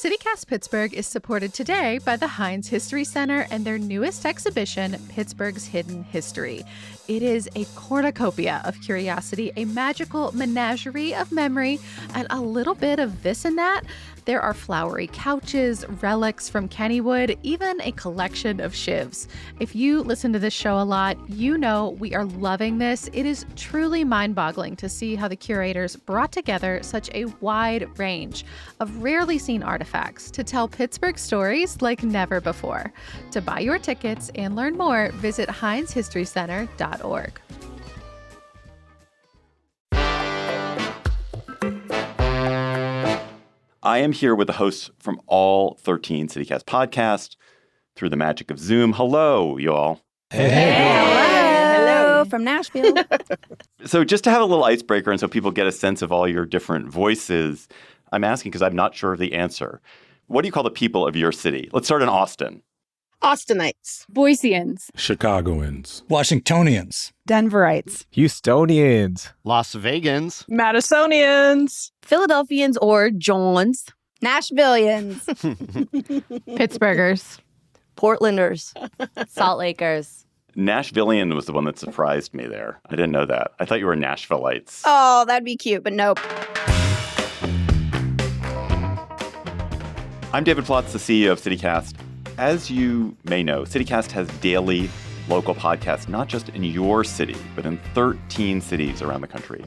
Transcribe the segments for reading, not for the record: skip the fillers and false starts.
CityCast Pittsburgh is supported today by the Heinz History Center and their newest exhibition, Pittsburgh's Hidden History. It is a cornucopia of curiosity, a magical menagerie of memory, and a little bit of this and that. There are flowery couches, relics from Kennywood, even a collection of shivs. If you listen to this show a lot, you know we are loving this. It is truly mind-boggling to see how the curators brought together such a wide range of rarely seen artifacts to tell Pittsburgh stories like never before. To buy your tickets and learn more, visit HeinzHistoryCenter.org. I am here with the hosts from all 13 CityCast podcasts through the magic of Zoom. Hello, you all. Hello from Nashville. So just to have a little icebreaker and so people get a sense of all your different voices, I'm asking because I'm not sure of the answer. What do you call the people of your city? Let's start in Austin. Austinites. Boiseans. Chicagoans. Washingtonians. Denverites. Houstonians. Las Vegans. Madisonians. Philadelphians or Johns. Nashvillians. Pittsburghers. Portlanders. Salt Lakers. Nashvillian was the one that surprised me there. I didn't know that. I thought you were Nashvilleites. Oh, that'd be cute, but nope. I'm David Plotz, the CEO of CityCast. As you may know, CityCast has daily local podcasts, not just in your city, but in 13 cities around the country.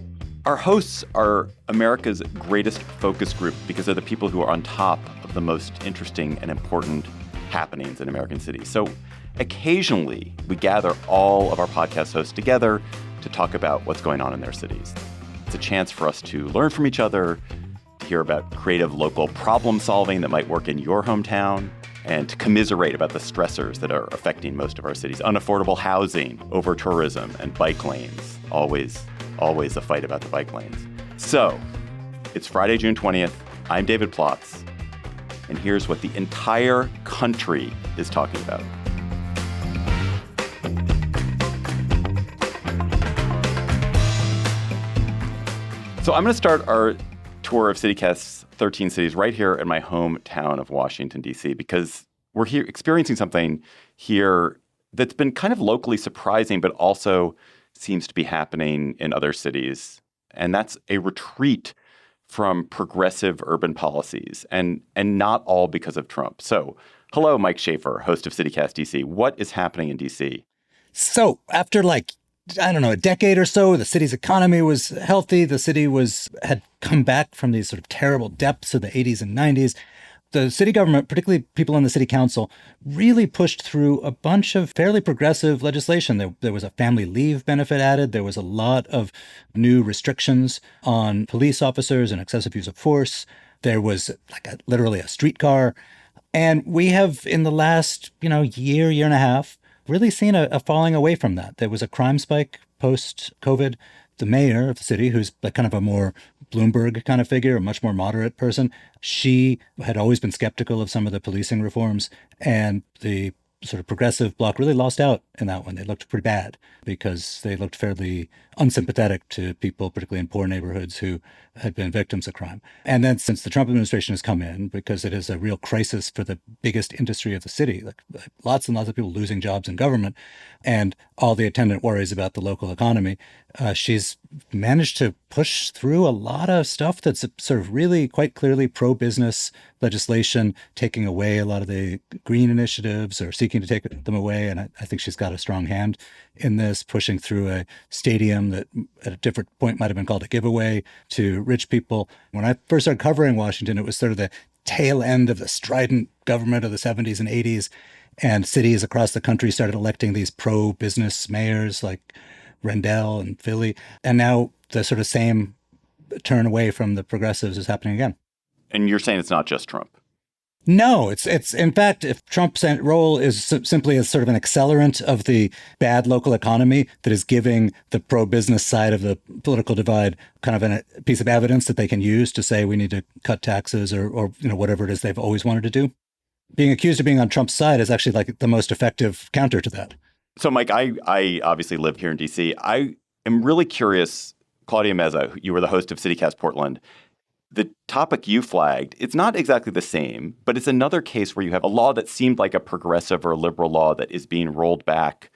Our hosts are America's greatest focus group because they're the people who are on top of the most interesting and important happenings in American cities. So occasionally, we gather all of our podcast hosts together to talk about what's going on in their cities. It's a chance for us to learn from each other, to hear about creative local problem solving that might work in your hometown, and to commiserate about the stressors that are affecting most of our cities. Unaffordable housing, over-tourism, and bike lanes. Always a fight about the bike lanes. So, it's Friday, June 20th. I'm David Plotz. And here's what the entire country is talking about. So I'm going to start our tour of CityCast's 13 cities right here in my hometown of Washington, D.C., because we're here experiencing something here that's been kind of locally surprising, but also seems to be happening in other cities. And that's a retreat from progressive urban policies, and not all because of Trump. So, hello, Mike Schaefer, host of CityCast DC. What is happening in DC? So after a decade or so, the city's economy was healthy. The city had come back from these sort of terrible depths of the 80s and 90s. The city government, particularly people in the city council, really pushed through a bunch of fairly progressive legislation. There was a family leave benefit added. There was a lot of new restrictions on police officers and excessive use of force. There was literally a streetcar. And we have, in the last, year and a half, really seen a falling away from that. There was a crime spike post-COVID. The mayor of the city, who's kind of a more Bloomberg kind of figure, a much more moderate person, she had always been skeptical of some of the policing reforms, and the sort of progressive bloc really lost out in that one. They looked pretty bad because they looked fairly unsympathetic to people, particularly in poor neighborhoods, who had been victims of crime. And then since the Trump administration has come in, because it is a real crisis for the biggest industry of the city, lots and lots of people losing jobs in government, and all the attendant worries about the local economy, she's managed to push through a lot of stuff that's sort of really quite clearly pro-business legislation, taking away a lot of the green initiatives or seeking to take them away. And I think she's got a strong hand in this, pushing through a stadium that at a different point might have been called a giveaway to rich people. When I first started covering Washington, it was sort of the tail end of the strident government of the 70s and 80s. And cities across the country started electing these pro-business mayors like Rendell and Philly. And now the sort of same turn away from the progressives is happening again. And you're saying it's not just Trump? No, it's in fact, if Trump's role is simply as sort of an accelerant of the bad local economy that is giving the pro-business side of the political divide kind of a piece of evidence that they can use to say we need to cut taxes or whatever it is they've always wanted to do. Being accused of being on Trump's side is actually the most effective counter to that. So, Mike, I obviously live here in D.C. I am really curious, Claudia Meza, you were the host of CityCast Portland. The topic you flagged, it's not exactly the same, but it's another case where you have a law that seemed like a progressive or liberal law that is being rolled back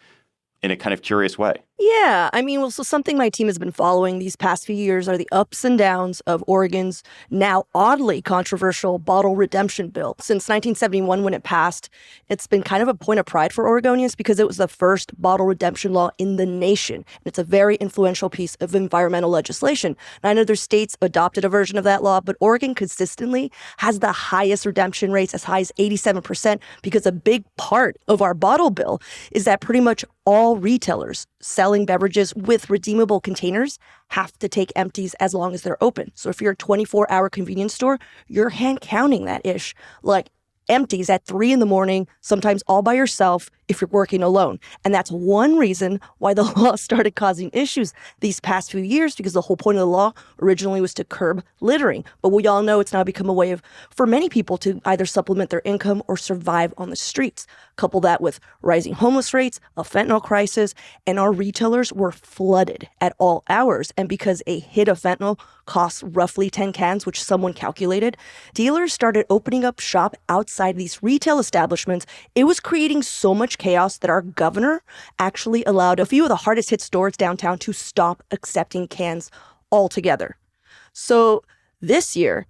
in a kind of curious way. Yeah, I mean, well, so something my team has been following these past few years are the ups and downs of Oregon's now oddly controversial bottle redemption bill. Since 1971, when it passed, it's been kind of a point of pride for Oregonians because it was the first bottle redemption law in the nation. And it's a very influential piece of environmental legislation. 9 other states adopted a version of that law, but Oregon consistently has the highest redemption rates, as high as 87%, because a big part of our bottle bill is that pretty much all retailers selling beverages with redeemable containers have to take empties as long as they're open. So if you're a 24-hour convenience store, you're hand counting that ish, like empties at 3 a.m, sometimes all by yourself if you're working alone. And that's one reason why the law started causing issues these past few years, because the whole point of the law originally was to curb littering. But we all know it's now become a way for many people to either supplement their income or survive on the streets. Couple that with rising homeless rates, a fentanyl crisis, and our retailers were flooded at all hours. And because a hit of fentanyl costs roughly 10 cans, which someone calculated, dealers started opening up shop outside these retail establishments. It was creating so much chaos that our governor actually allowed a few of the hardest hit stores downtown to stop accepting cans altogether. So this year,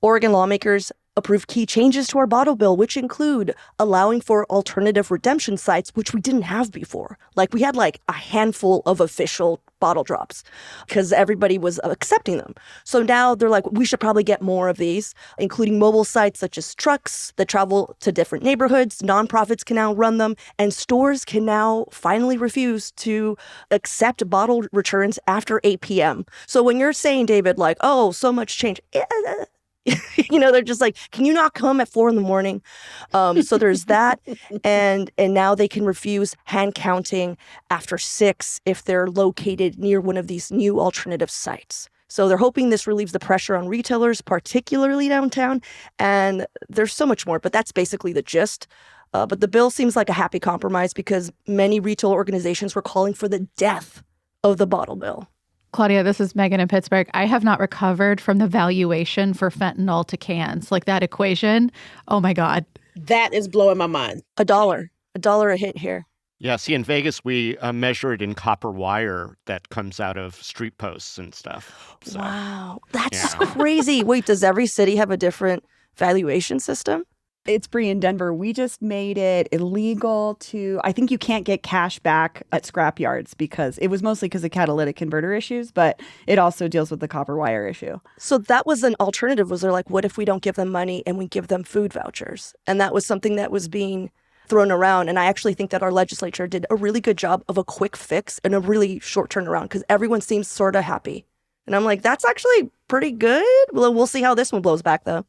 Oregon lawmakers approved key changes to our bottle bill, which include allowing for alternative redemption sites, which we didn't have before. Like, we had like a handful of official bottle drops because everybody was accepting them. So now they're like, we should probably get more of these, including mobile sites such as trucks that travel to different neighborhoods. Nonprofits can now run them, and stores can now finally refuse to accept bottle returns after 8 p.m. So when you're saying, David, like, oh, so much change, they're just like, can you not come at 4 a.m? So there's that. And now they can refuse hand counting after 6 if they're located near one of these new alternative sites. So they're hoping this relieves the pressure on retailers, particularly downtown. And there's so much more, but that's basically the gist. But the bill seems like a happy compromise because many retail organizations were calling for the death of the bottle bill. Claudia, this is Megan in Pittsburgh. I have not recovered from the valuation for fentanyl to cans. Like that equation. Oh, my God. That is blowing my mind. $1 a hit here. Yeah, see, in Vegas, we measure it in copper wire that comes out of street posts and stuff. So, wow. That's crazy. Wait, does every city have a different valuation system? It's Bree in Denver. We just made it illegal to, I think you can't get cash back at scrap yards because it was mostly because of catalytic converter issues, but it also deals with the copper wire issue. So that was an alternative. Was they're like, what if we don't give them money and we give them food vouchers? And that was something that was being thrown around. And I actually think that our legislature did a really good job of a quick fix and a really short turnaround because everyone seems sort of happy. And I'm like, that's actually pretty good. Well, we'll see how this one blows back, though.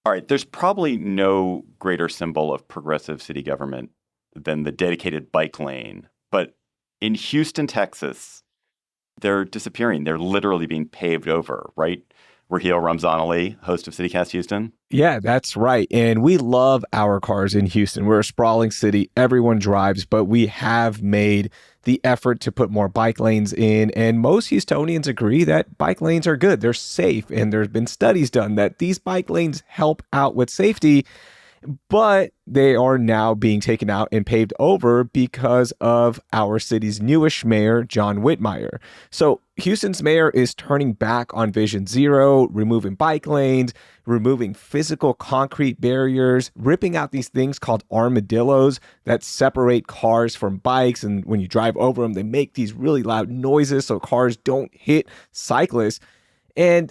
All right, there's probably no greater symbol of progressive city government than the dedicated bike lane. But in Houston, Texas, they're disappearing. They're literally being paved over, right? Raheel Ramzan-Ali, host of CityCast Houston. Yeah, that's right. And we love our cars in Houston. We're a sprawling city. Everyone drives, but we have made the effort to put more bike lanes in. And most Houstonians agree that bike lanes are good. They're safe. And there's been studies done that these bike lanes help out with safety. But they are now being taken out and paved over because of our city's newest mayor, John Whitmire. So Houston's mayor is turning back on Vision Zero, removing bike lanes, removing physical concrete barriers, ripping out these things called armadillos that separate cars from bikes. And when you drive over them, they make these really loud noises so cars don't hit cyclists. And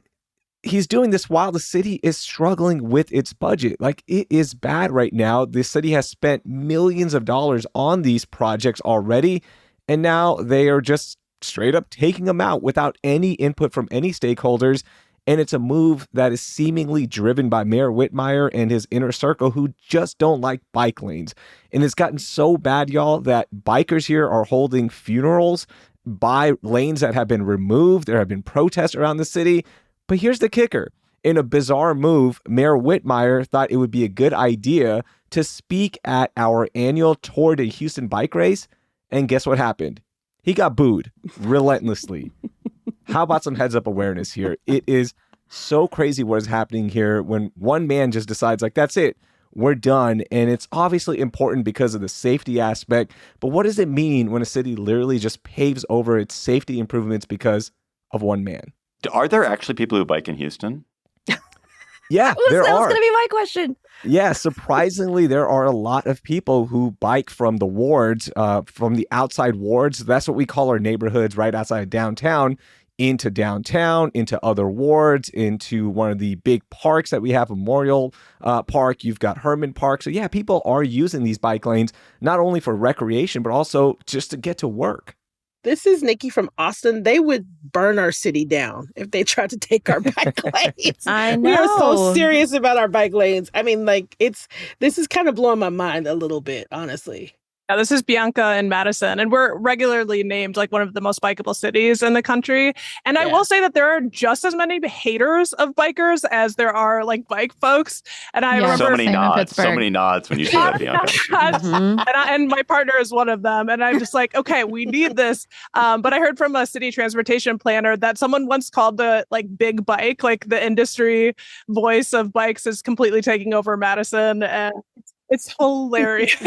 he's doing this while the city is struggling with its budget. Like, it is bad right now. The city has spent millions of dollars on these projects already, and now they are just straight up taking them out without any input from any stakeholders. And it's a move that is seemingly driven by Mayor Whitmire and his inner circle who just don't like bike lanes. And it's gotten so bad, y'all, that bikers here are holding funerals by lanes that have been removed. There have been protests around the city. But here's the kicker. In a bizarre move, Mayor Whitmire thought it would be a good idea to speak at our annual Tour de Houston bike race. And guess what happened? He got booed relentlessly. How about some heads up awareness here? It is so crazy what is happening here when one man just decides, like, that's it. We're done. And it's obviously important because of the safety aspect. But what does it mean when a city literally just paves over its safety improvements because of one man? Are there actually people who bike in Houston? Yeah, there That was are. going to be my question. Yeah, surprisingly, there are a lot of people who bike from the wards, from the outside wards. That's what we call our neighborhoods right outside of downtown, into other wards, into one of the big parks that we have, Memorial Park. You've got Herman Park. So yeah, people are using these bike lanes, not only for recreation, but also just to get to work. This is Nikki from Austin. They would burn our city down if they tried to take our bike lanes. I We are so know. serious about our bike lanes. I mean, like, this is kind of blowing my mind a little bit, honestly. Yeah, this is Bianca in Madison, and we're regularly named like one of the most bikeable cities in the country. And I will say that there are just as many haters of bikers as there are like bike folks. And I remember So many same in nods. So Pittsburgh. many nods when you say that, Bianca. and my partner is one of them. And I'm just like, okay, we need this. But I heard from a city transportation planner that someone once called the like big bike, like the industry voice of bikes is completely taking over Madison. And it's hilarious.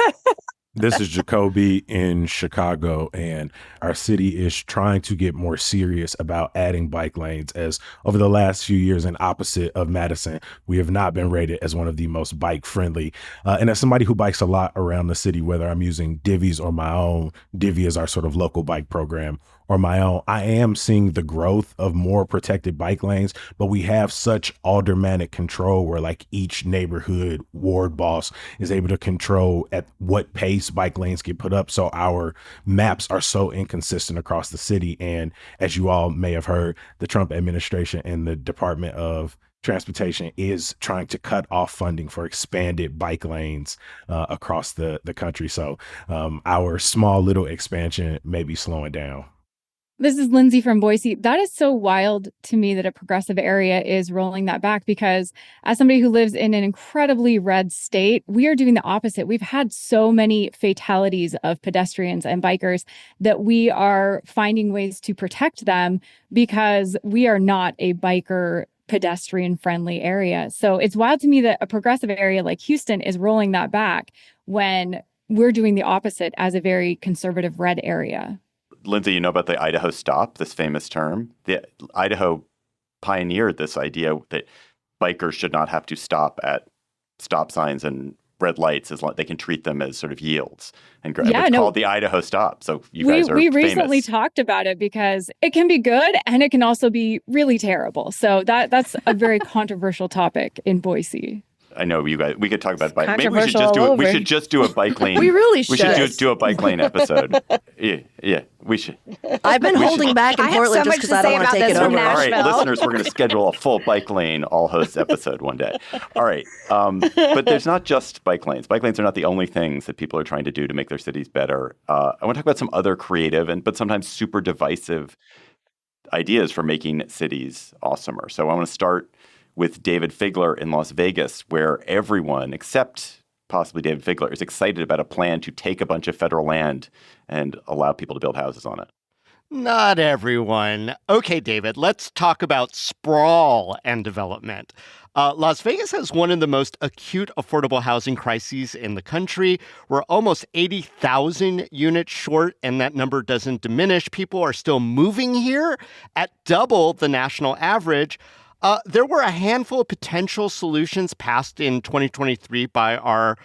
This is Jacoby in Chicago, and our city is trying to get more serious about adding bike lanes, as over the last few years, and opposite of Madison, we have not been rated as one of the most bike friendly. And as somebody who bikes a lot around the city, whether I'm using Divvies or my own, Divvy is our sort of local bike program, or my own, I am seeing the growth of more protected bike lanes, but we have such aldermanic control where like each neighborhood ward boss is able to control at what pace bike lanes get put up. So our maps are so inconsistent across the city. And as you all may have heard, the Trump administration and the Department of Transportation is trying to cut off funding for expanded bike lanes across the country. So our small little expansion may be slowing down. This is Lindsay from Boise. That is so wild to me that a progressive area is rolling that back, because as somebody who lives in an incredibly red state, we are doing the opposite. We've had so many fatalities of pedestrians and bikers that we are finding ways to protect them because we are not a biker pedestrian friendly area. So it's wild to me that a progressive area like Houston is rolling that back when we're doing the opposite as a very conservative red area. Lindsay, you know about the Idaho stop, this famous term? The Idaho pioneered this idea that bikers should not have to stop at stop signs and red lights as long they can treat them as sort of yields. And it's called the Idaho stop. So you guys are we famous. recently talked about it because it can be good and it can also be really terrible. So that's a very controversial topic in Boise. I know you guys. We could talk about bike. Maybe we should Controversial just do all it. We over. should just do a bike lane. We really should. We should just do a bike lane episode. Yeah, we should. I've been holding back in I have Portland so just much because to I don't say want to about take this it from over. All right, Nashville. listeners, we're going to schedule a full bike lane all hosts episode one day. All right, but there's not just bike lanes. Bike lanes are not the only things that people are trying to do to make their cities better. I want to talk about some other creative but sometimes super divisive ideas for making cities awesomer. So I want to start with David Figler in Las Vegas, where everyone except possibly David Figler is excited about a plan to take a bunch of federal land and allow people to build houses on it. Not everyone. Okay, David, let's talk about sprawl and development. Las Vegas has one of the most acute affordable housing crises in the country. We're almost 80,000 units short, and that number doesn't diminish. People are still moving here at double the national average. There were a handful of potential solutions passed in 2023 by our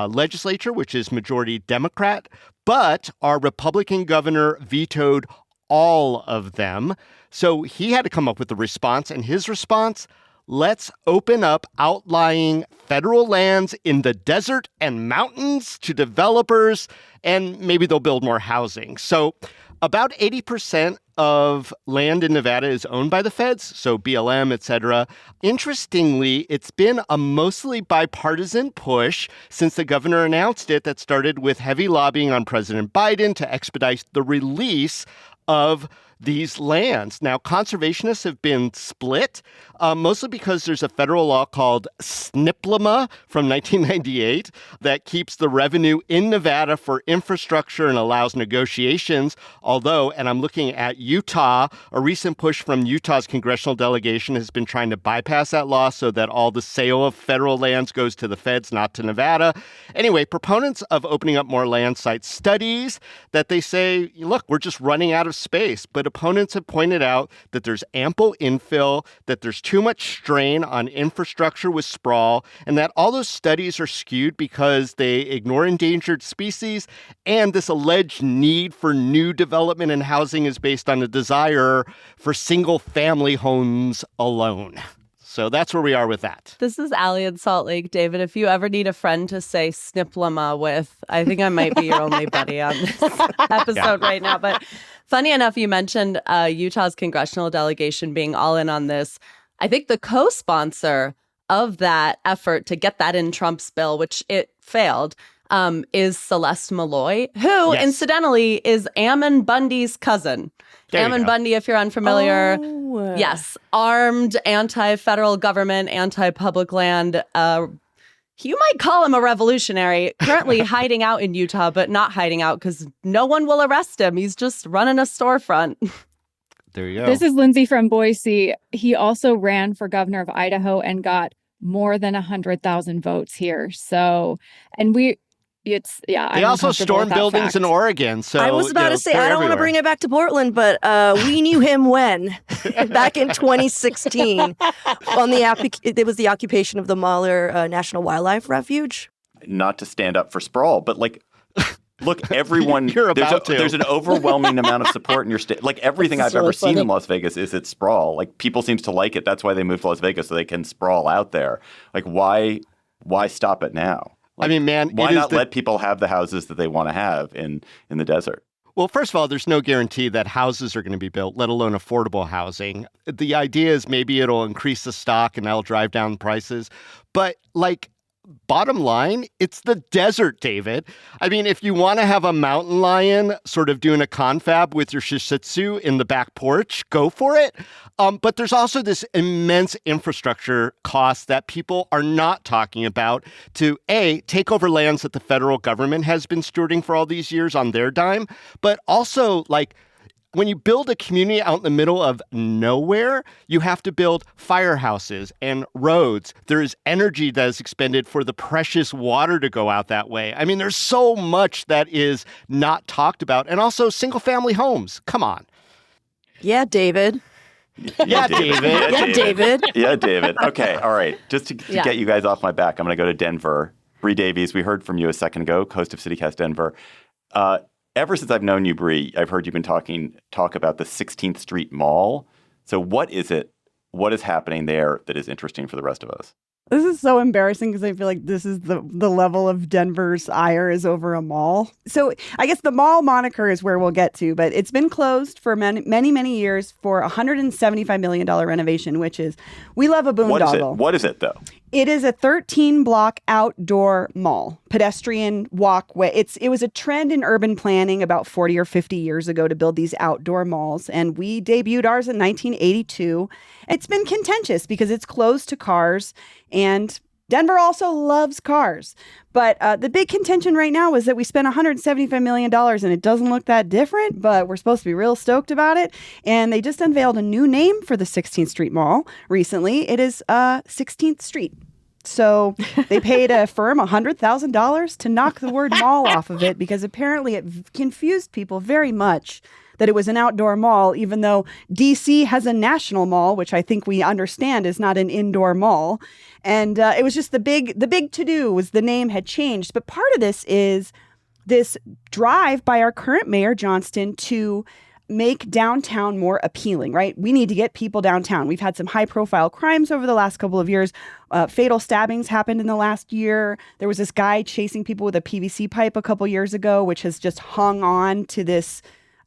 legislature, which is majority Democrat, but our Republican governor vetoed all of them. So he had to come up with a response, and his response: let's open up outlying federal lands in the desert and mountains to developers, and maybe they'll build more housing. So about 80% of land in Nevada is owned by the feds, so BLM, et cetera. Interestingly, it's been a mostly bipartisan push since the governor announced it, that started with heavy lobbying on President Biden to expedite the release of these lands. Now, conservationists have been split, mostly because there's a federal law called SNPLMA from 1998 that keeps the revenue in Nevada for infrastructure and allows negotiations. Although, and I'm looking at Utah, a recent push from Utah's congressional delegation has been trying to bypass that law so that all the sale of federal lands goes to the feds, not to Nevada. Anyway, proponents of opening up more land cite studies that they say, look, we're just running out of space. But opponents have pointed out that there's ample infill, that there's too much strain on infrastructure with sprawl, and that all those studies are skewed because they ignore endangered species, and this alleged need for new development and housing is based on a desire for single-family homes alone. So that's where we are with that. This is Allie in Salt Lake. David, if you ever need a friend to say SNPLMA with, I think I might be your only buddy on this episode right now. But funny enough, you mentioned Utah's congressional delegation being all in on this. I think the co-sponsor of that effort to get that in Trump's bill, which it failed, is Celeste Malloy, who, incidentally, is Ammon Bundy's cousin. Ammon Bundy, if you're unfamiliar, yes, armed, anti-federal government, anti-public land. You might call him a revolutionary, currently hiding out in Utah, but not hiding out because no one will arrest him. He's just running a storefront. There you go. This is Lindsay from Boise. He also ran for governor of Idaho and got more than 100,000 votes here. So, and they also stormed buildings in Oregon. So I was about to say, I don't want to bring it back to Portland, but we knew him when? Back in 2016. It was the occupation of the Mahler National Wildlife Refuge. Not to stand up for sprawl, but look, everyone, there's an overwhelming amount of support in your state. Like everything I've ever seen in Las Vegas is it's sprawl. Like people seems to like it. That's why they moved to Las Vegas so they can sprawl out there. Like why stop it now? I mean, man, why not let people have the houses that they want to have in the desert? Well, first of all, there's no guarantee that houses are going to be built, let alone affordable housing. The idea is maybe it'll increase the stock and that'll drive down prices. But bottom line, it's the desert, David. I mean, if you want to have a mountain lion sort of doing a confab with your shih tzu in the back porch, go for it. But there's also this immense infrastructure cost that people are not talking about to, A, take over lands that the federal government has been stewarding for all these years on their dime, but also, when you build a community out in the middle of nowhere, you have to build firehouses and roads. There is energy that is expended for the precious water to go out that way. I mean, there's so much that is not talked about. And also single-family homes. Come on. Yeah, David. Yeah, David. Yeah, David. Yeah, David. Okay, all right. Just to get you guys off my back, I'm going to go to Denver. Bree Davies, we heard from you a second ago, host of CityCast Denver. Ever since I've known you, Bree, I've heard you've been talk about the 16th Street Mall. So what is it? What is happening there that is interesting for the rest of us? This is so embarrassing because I feel like this is the level of Denver's ire is over a mall. So I guess the mall moniker is where we'll get to, but it's been closed for many years for a $175 million renovation, which is, we love a boondoggle. What is it, though? It is a 13-block outdoor mall, pedestrian walkway. It was a trend in urban planning about 40 or 50 years ago to build these outdoor malls, and we debuted ours in 1982. It's been contentious because it's closed to cars, and Denver also loves cars. But the big contention right now is that we spent $175 million and it doesn't look that different, but we're supposed to be real stoked about it. And they just unveiled a new name for the 16th Street Mall recently. It is 16th Street. So they paid a firm $100,000 to knock the word mall off of it because apparently it confused people very much that it was an outdoor mall, even though DC has a national mall, which I think we understand is not an indoor mall. And it was just the big to-do was the name had changed. But part of this is this drive by our current mayor, Johnston, to make downtown more appealing, right? We need to get people downtown. We've had some high-profile crimes over the last couple of years. Fatal stabbings happened in the last year. There was this guy chasing people with a PVC pipe a couple years ago, which has just hung on to this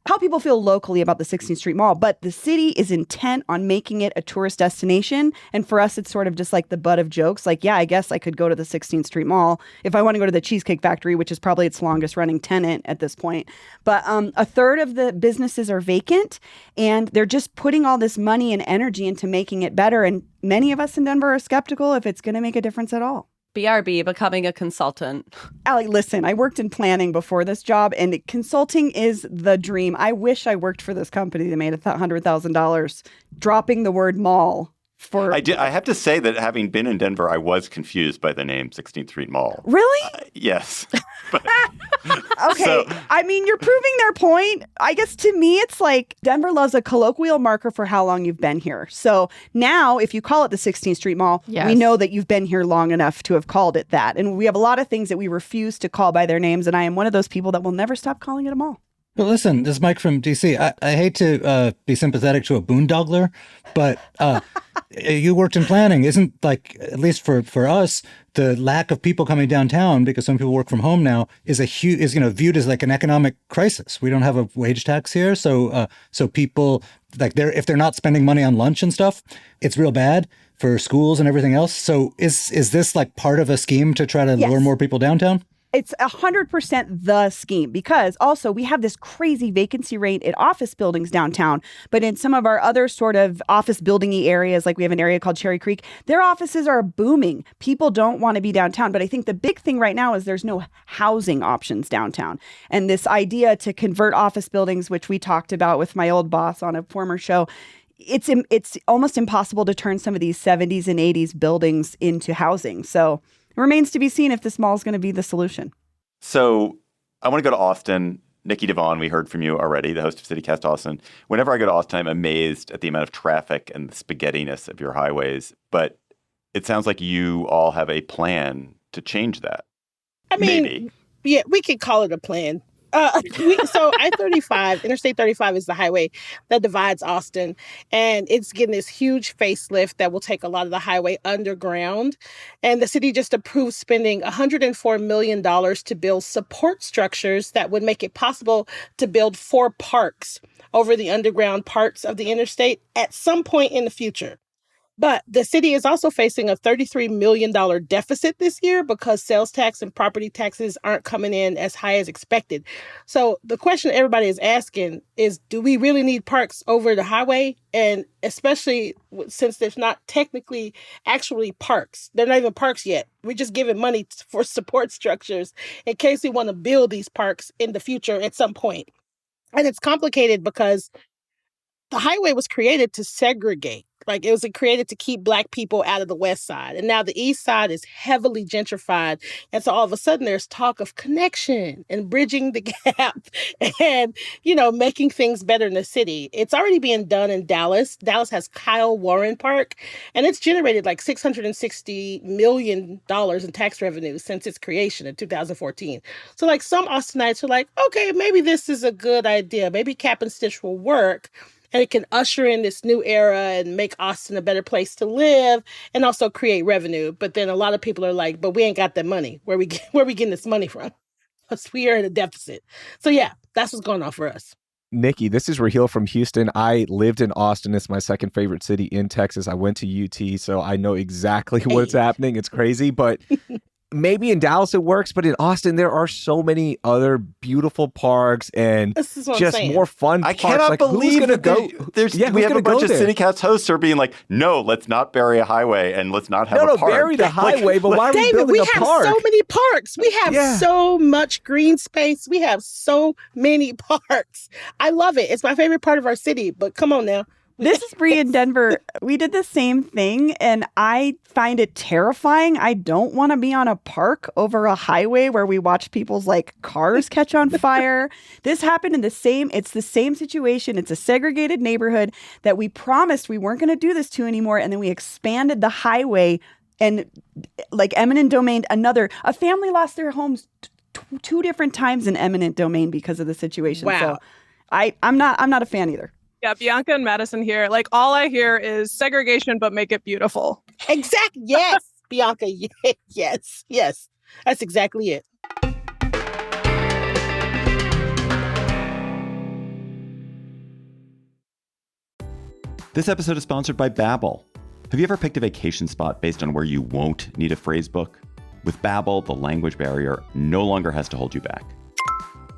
how people feel locally about the 16th Street Mall, but the city is intent on making it a tourist destination. And for us, it's sort of just like the butt of jokes. Like, yeah, I guess I could go to the 16th Street Mall if I want to go to the Cheesecake Factory, which is probably its longest running tenant at this point. But a third of the businesses are vacant, and they're just putting all this money and energy into making it better. And many of us in Denver are skeptical if it's going to make a difference at all. BRB, becoming a consultant. Allie, listen, I worked in planning before this job, and consulting is the dream. I wish I worked for this company that made $100,000 dropping the word mall. I have to say that having been in Denver, I was confused by the name 16th Street Mall. Really? Yes. Okay. So, I mean, you're proving their point. I guess to me, it's like Denver loves a colloquial marker for how long you've been here. So now if you call it the 16th Street Mall, we know that you've been here long enough to have called it that. And we have a lot of things that we refuse to call by their names. And I am one of those people that will never stop calling it a mall. Well, listen, this is Mike from DC. I hate to be sympathetic to a boondoggler, but you worked in planning. Isn't like, at least for us, the lack of people coming downtown because some people work from home now is viewed as like an economic crisis. We don't have a wage tax here, so people like if they're not spending money on lunch and stuff, it's real bad for schools and everything else. So is this like part of a scheme to try to lure more people downtown? It's 100% the scheme, because also we have this crazy vacancy rate at office buildings downtown. But in some of our other sort of office building-y areas, like we have an area called Cherry Creek, their offices are booming. People don't want to be downtown. But I think the big thing right now is there's no housing options downtown. And this idea to convert office buildings, which we talked about with my old boss on a former show, it's almost impossible to turn some of these 70s and 80s buildings into housing. So it remains to be seen if this mall is going to be the solution. So I want to go to Austin. Nikki Devon, we heard from you already, the host of CityCast Austin. Whenever I go to Austin, I'm amazed at the amount of traffic and the spaghettiness of your highways. But it sounds like you all have a plan to change that. I mean, maybe. Yeah, we could call it a plan. So I-35, Interstate 35 is the highway that divides Austin, and it's getting this huge facelift that will take a lot of the highway underground. And the city just approved spending $104 million to build support structures that would make it possible to build 4 parks over the underground parts of the interstate at some point in the future. But the city is also facing a $33 million deficit this year because sales tax and property taxes aren't coming in as high as expected. So the question everybody is asking is, do we really need parks over the highway? And especially since there's not technically actually parks. They're not even parks yet. We're just giving money for support structures in case we want to build these parks in the future at some point. And it's complicated because the highway was created to segregate. Like, it was created to keep Black people out of the West Side. And now the East Side is heavily gentrified. And so all of a sudden there's talk of connection and bridging the gap and, making things better in the city. It's already being done in Dallas. Dallas has Kyle Warren Park, and it's generated like $660 million in tax revenue since its creation in 2014. So like some Austinites are like, okay, maybe this is a good idea. Maybe Cap and Stitch will work. And it can usher in this new era and make Austin a better place to live and also create revenue. But then a lot of people are like, but we ain't got that money. Where we getting this money from? Because we are in a deficit. So yeah, that's what's going on for us. Nikki, this is Raheel from Houston. I lived in Austin. It's my second favorite city in Texas. I went to UT, so I know exactly what's happening. It's crazy, but maybe in Dallas it works, but in Austin there are so many other beautiful parks and just more fun parks. I cannot believe that go. We have a bunch of CityCast hosts who are being like, no, let's not bury a highway and let's not have a park. No, bury the highway, but why are we David, building a park? We have so many parks. We have so much green space. We have so many parks. I love it. It's my favorite part of our city, but come on now. This is Bree in Denver. We did the same thing, and I find it terrifying. I don't want to be on a park over a highway where we watch people's cars catch on fire. This happened in it's the same situation. It's a segregated neighborhood that we promised we weren't going to do this to anymore, and then we expanded the highway and eminent domain. A family lost their homes 2 different times in eminent domain because of the situation. Wow. So I'm not a fan either. Yeah, Bianca and Madison here. All I hear is segregation, but make it beautiful. Exactly. Yes, Bianca. Yes. That's exactly it. This episode is sponsored by Babbel. Have you ever picked a vacation spot based on where you won't need a phrase book? With Babbel, the language barrier no longer has to hold you back.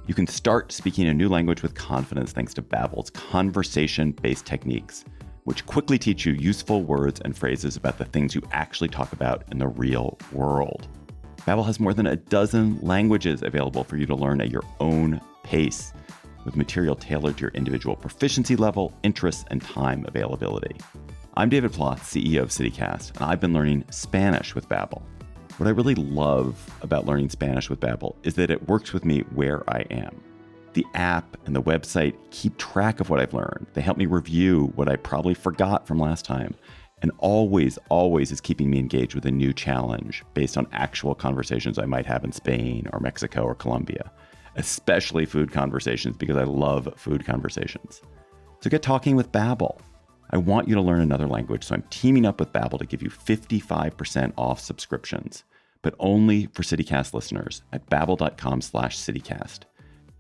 You can start speaking a new language with confidence thanks to Babbel's conversation-based techniques, which quickly teach you useful words and phrases about the things you actually talk about in the real world. Babbel has more than a dozen languages available for you to learn at your own pace, with material tailored to your individual proficiency level, interests, and time availability. I'm David Plotz, CEO of CityCast, and I've been learning Spanish with Babbel. What I really love about learning Spanish with Babbel is that it works with me where I am. The app and the website keep track of what I've learned. They help me review what I probably forgot from last time, and always is keeping me engaged with a new challenge based on actual conversations I might have in Spain or Mexico or Colombia. Especially food conversations, because I love food conversations. So get talking with Babbel. I want you to learn another language, so I'm teaming up with Babbel to give you 55% off subscriptions, but only for CityCast listeners at babbel.com/CityCast.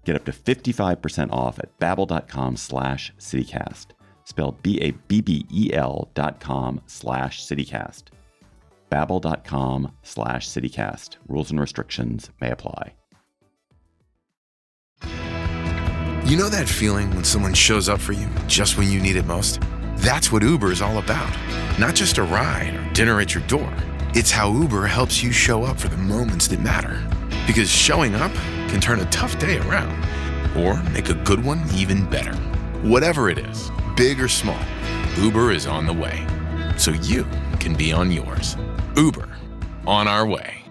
Get up to 55% off at babbel.com/CityCast, spelled BABBEL.com/CityCast. Babbel.com/CityCast. Rules and restrictions may apply. You know that feeling when someone shows up for you just when you need it most? That's what Uber is all about. Not just a ride or dinner at your door. It's how Uber helps you show up for the moments that matter. Because showing up can turn a tough day around or make a good one even better. Whatever it is, big or small, Uber is on the way. So you can be on yours. Uber, on our way.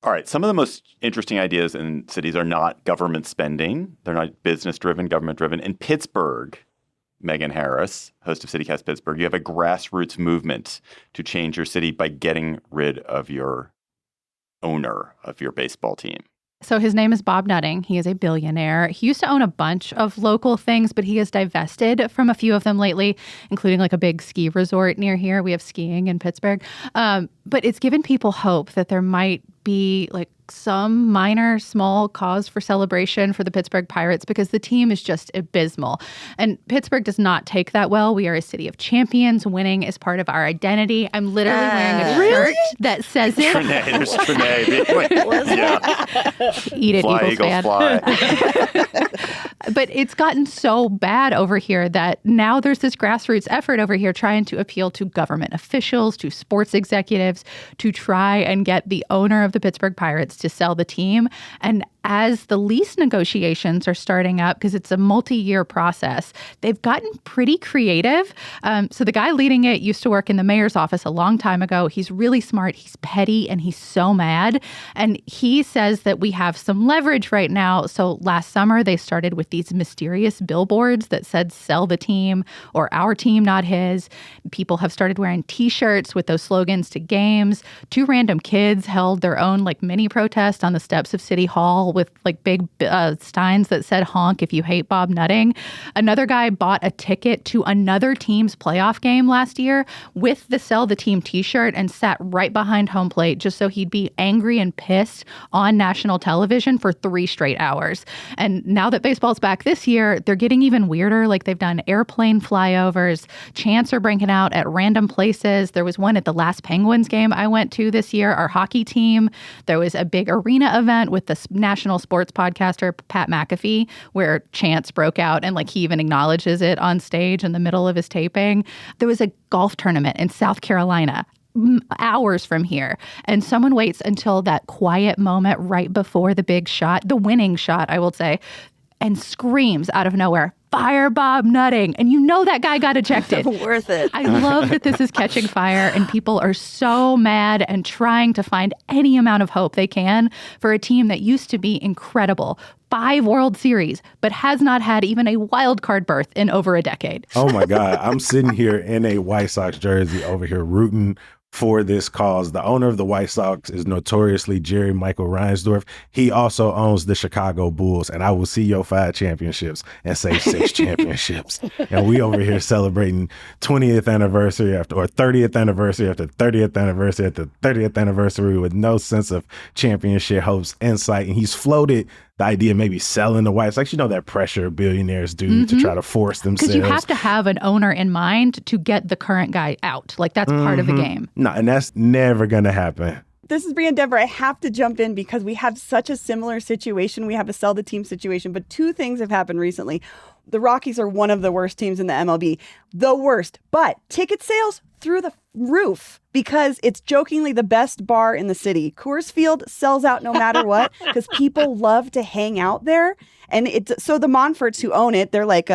All right, some of the most interesting ideas in cities are not government spending. They're not business-driven, government-driven. In Pittsburgh, Megan Harris, host of CityCast Pittsburgh, you have a grassroots movement to change your city by getting rid of your owner of your baseball team. So his name is Bob Nutting. He is a billionaire. He used to own a bunch of local things, but he has divested from a few of them lately, including like a big ski resort near here. We have skiing in Pittsburgh. But it's given people hope that there might be like some minor, small cause for celebration for the Pittsburgh Pirates because the team is just abysmal. And Pittsburgh does not take that well. We are a city of champions. Winning is part of our identity. I'm literally wearing a shirt that says it. There's Trinae. Yeah. Eat it, Fly, Eagles fan. fly. But it's gotten so bad over here that now there's this grassroots effort over here trying to appeal to government officials, to sports executives, to try and get the owner of the Pittsburgh Pirates to sell the team. And as the lease negotiations are starting up, because it's a multi-year process, they've gotten pretty creative. So the guy leading it used to work in the mayor's office a long time ago. He's really smart. He's petty and he's so mad. And he says that we have some leverage right now. So last summer, they started with these mysterious billboards that said sell the team or our team, not his. People have started wearing T-shirts with those slogans to games. 2 random kids held their own like mini protest on the steps of City Hall with like big steins that said honk if you hate Bob Nutting. Another guy bought a ticket to another team's playoff game last year with the sell the team T-shirt and sat right behind home plate just so he'd be angry and pissed on national television for 3 straight hours. And now that baseball's back this year, they're getting even weirder. Like they've done airplane flyovers. Chants are breaking out at random places. There was one at the last Penguins game I went to this year, our hockey team. There was a big arena event with the national sports podcaster Pat McAfee where chants broke out and like he even acknowledges it on stage in the middle of his taping. There was a golf tournament in South Carolina hours from here. And someone waits until that quiet moment right before the big shot, the winning shot, I will say, and screams out of nowhere, "Fire Bob Nutting." And you know that guy got ejected. Worth it. I love that this is catching fire and people are so mad and trying to find any amount of hope they can for a team that used to be incredible. 5 World Series, but has not had even a wild card berth in over a decade. Oh my God. I'm sitting here in a White Sox jersey over here rooting for this cause. The owner of the White Sox is notoriously Jerry Michael Reinsdorf. He also owns the Chicago Bulls, and I will see your 5 championships and say 6 championships. And we over here celebrating 20th anniversary after, or 30th anniversary after 30th anniversary after 30th anniversary with no sense of championship hopes in sight. And he's floated the idea of maybe selling the White Sox, that pressure billionaires do to try to force themselves. Because you have to have an owner in mind to get the current guy out. Like, that's part of the game. No, and that's never going to happen. This is Bree and Deborah. I have to jump in because we have such a similar situation. We have a sell the team situation, but two things have happened recently. The Rockies are one of the worst teams in the MLB, the worst, but ticket sales through the roof because it's jokingly the best bar in the city. Coors Field sells out no matter what because people love to hang out there. And so the Monforts who own it, they're like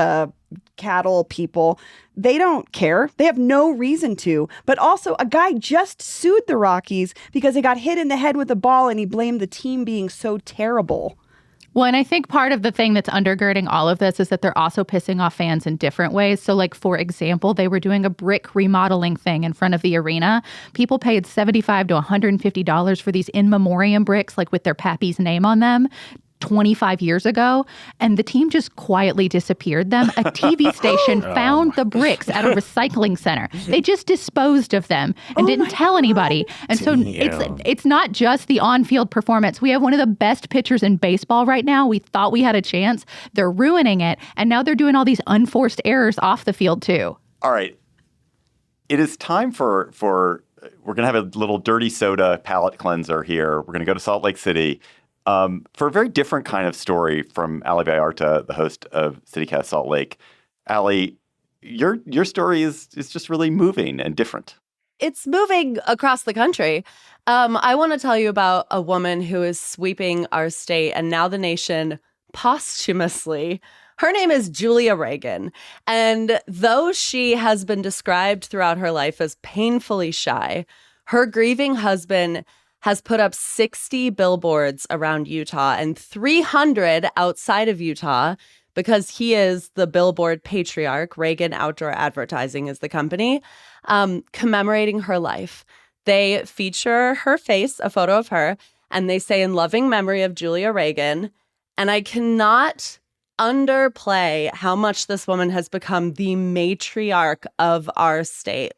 cattle people. They don't care. They have no reason to. But also, a guy just sued the Rockies because he got hit in the head with a ball and he blamed the team being so terrible. Well, and I think part of the thing that's undergirding all of this is that they're also pissing off fans in different ways. So, like, for example, they were doing a brick remodeling thing in front of the arena. People paid $75 to $150 for these in memoriam bricks, like with their pappy's name on them, 25 years ago, and the team just quietly disappeared them. A TV station found the bricks at a recycling center. They just disposed of them and didn't tell anybody. And so it's not just the on-field performance. We have one of the best pitchers in baseball right now. We thought we had a chance. They're ruining it, and now they're doing all these unforced errors off the field too. All right. It is time for we're going to have a little dirty soda palate cleanser here. We're going to go to Salt Lake City. For a very different kind of story from Ali Vallarta, the host of CityCast Salt Lake. Ali, your story is just really moving and different. It's moving across the country. I want to tell you about a woman who is sweeping our state and now the nation posthumously. Her name is Julia Reagan. And though she has been described throughout her life as painfully shy, her grieving husband has put up 60 billboards around Utah and 300 outside of Utah because he is the billboard patriarch. Reagan Outdoor Advertising is the company, commemorating her life. They feature her face, a photo of her, and they say, "In loving memory of Julia Reagan." And I cannot underplay how much this woman has become the matriarch of our state.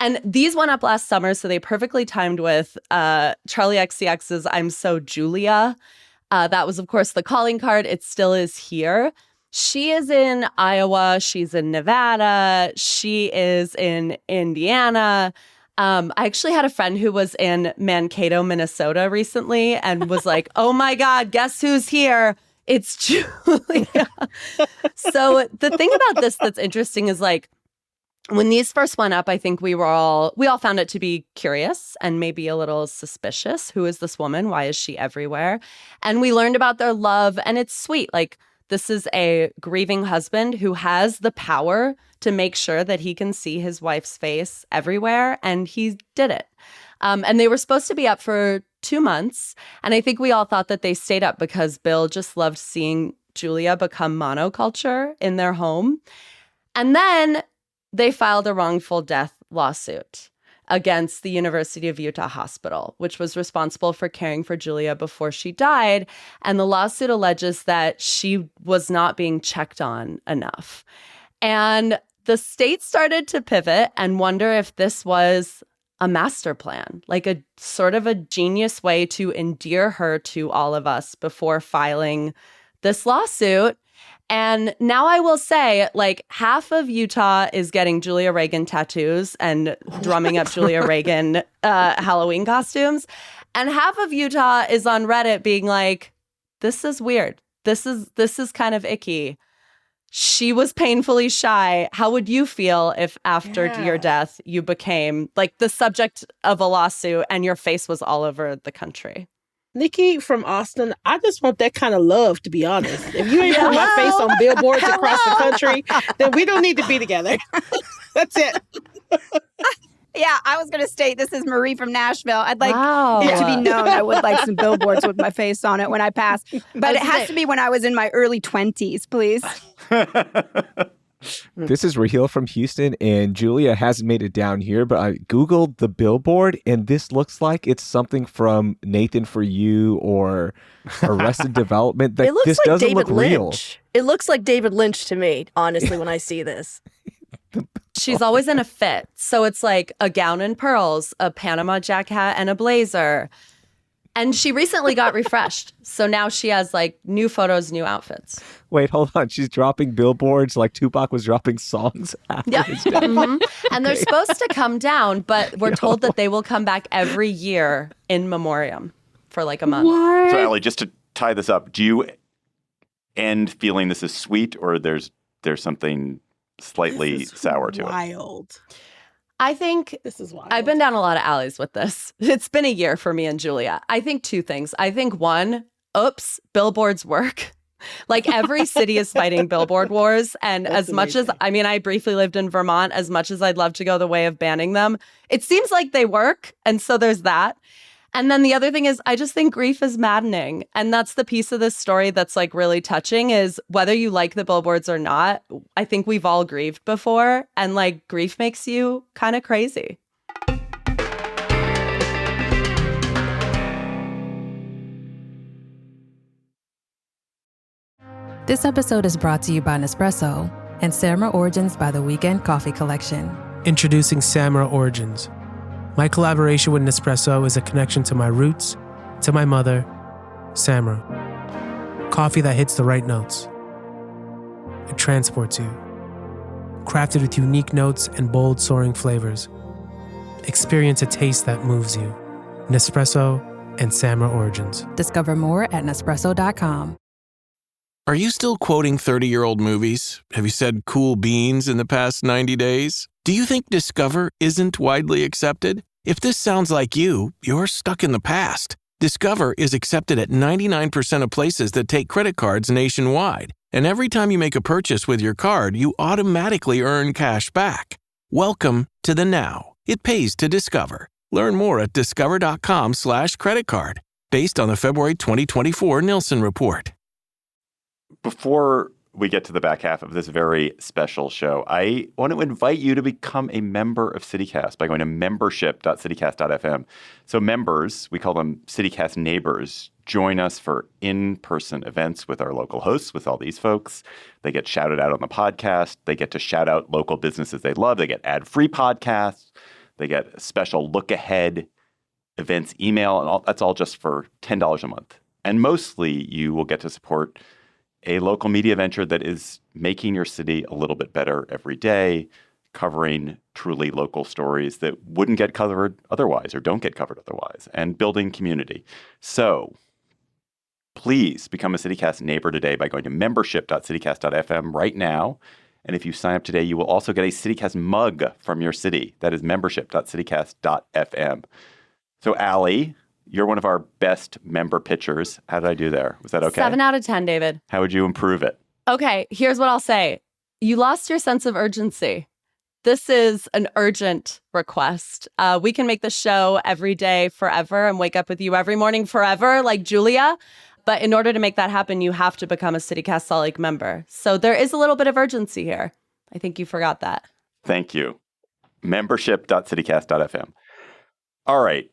And these went up last summer, so they perfectly timed with Charlie XCX's I'm So Julia. That was, of course, the calling card. It still is here. She is in Iowa. She's in Nevada. She is in Indiana. I actually had a friend who was in Mankato, Minnesota recently and was like, oh, my God, guess who's here? It's Julia. So the thing about this that's interesting is when these first went up, I think we all found it to be curious and maybe a little suspicious. Who is this woman? Why is she everywhere? And we learned about their love, and it's sweet. This is a grieving husband who has the power to make sure that he can see his wife's face everywhere, and he did it. And they were supposed to be up for 2 months, and I think we all thought that they stayed up because Bill just loved seeing Julia become monoculture in their home. And then they filed a wrongful death lawsuit against the University of Utah Hospital, which was responsible for caring for Julia before she died. And the lawsuit alleges that she was not being checked on enough. And the state started to pivot and wonder if this was a master plan, a sort of a genius way to endear her to all of us before filing this lawsuit. And now I will say, half of Utah is getting Julia Reagan tattoos and drumming up Julia Reagan Halloween costumes. And half of Utah is on Reddit being like, this is weird. This is kind of icky. She was painfully shy. How would you feel if after your death you became the subject of a lawsuit and your face was all over the country? Nikki from Austin, I just want that kind of love, to be honest. If you ain't put my face on billboards across the country, then we don't need to be together. That's it. Yeah, I was going to state, this is Marie from Nashville. I'd like it to be known I would like some billboards with my face on it when I pass. But it has to be when I was in my early 20s, please. This is Raheel from Houston, and Julia hasn't made it down here, but I Googled the billboard, and this looks like it's something from Nathan For You or Arrested Development. It looks this like doesn't David look Lynch. real. It looks like David Lynch to me, honestly, when I see this. She's always in a fit. So it's a gown and pearls, a Panama jacket hat, and a blazer. And she recently got refreshed. So now she has like new photos, new outfits. Wait, hold on. She's dropping billboards like Tupac was dropping songs after his death. And they're supposed to come down, but we're told that they will come back every year in memoriam for like a month. So, Allie, just to tie this up, do you end feeling this is sweet, or there's something slightly sour to it? Wild. I think This is wild. I've been down a lot of alleys with this. It's been a year for me and Julia. I think two things. I think one, oops, billboards work. Like every city is fighting billboard wars. And That's as much as, I mean, I briefly lived in Vermont, as much as I'd love to go the way of banning them, it seems like they work. And so there's that. And then the other thing is, I just think grief is maddening. And that's the piece of this story that's like really touching is whether you like the billboards or not, I think we've all grieved before. And like grief makes you kind of crazy. This episode is brought to you by Nespresso and Samra Origins by the Weekend Coffee Collection. Introducing Samra Origins. My collaboration with Nespresso is a connection to my roots, to my mother, Samra. Coffee that hits the right notes. It transports you. Crafted with unique notes and bold, soaring flavors. Experience a taste that moves you. Nespresso and Samra Origins. Discover more at Nespresso.com. Are you still quoting 30-year-old movies? Have you said cool beans in the past 90 days? Do you think Discover isn't widely accepted? If this sounds like you, you're stuck in the past. Discover is accepted at 99% of places that take credit cards nationwide. And every time you make a purchase with your card, you automatically earn cash back. Welcome to the now. It pays to Discover. Learn more at discover.com/credit card. Based on the February 2024 Nielsen report. Before we get to the back half of this very special show, I want to invite you to become a member of CityCast by going to membership.citycast.fm. So members, we call them CityCast neighbors, join us for in-person events with our local hosts, with all these folks. They get shouted out on the podcast. They get to shout out local businesses they love. They get ad-free podcasts. They get a special look-ahead events email, and all that's all just for $10 a month. And mostly you will get to support a local media venture that is making your city a little bit better every day, covering truly local stories that wouldn't get covered otherwise or don't get covered otherwise, and building community. So please become a CityCast neighbor today by going to membership.citycast.fm right now. And if you sign up today, you will also get a CityCast mug from your city. That is membership.citycast.fm. So Allie, you're one of our best member pitchers. How did I do there? Was that okay? 7 out of 10, David. How would you improve it? Okay, here's what I'll say. You lost your sense of urgency. This is an urgent request. We can make the show every day forever and wake up with you every morning forever, like Julia. But in order to make that happen, you have to become a CityCast Salt Lake member. So there is a little bit of urgency here. I think you forgot that. Thank you. Membership.citycast.fm. All right.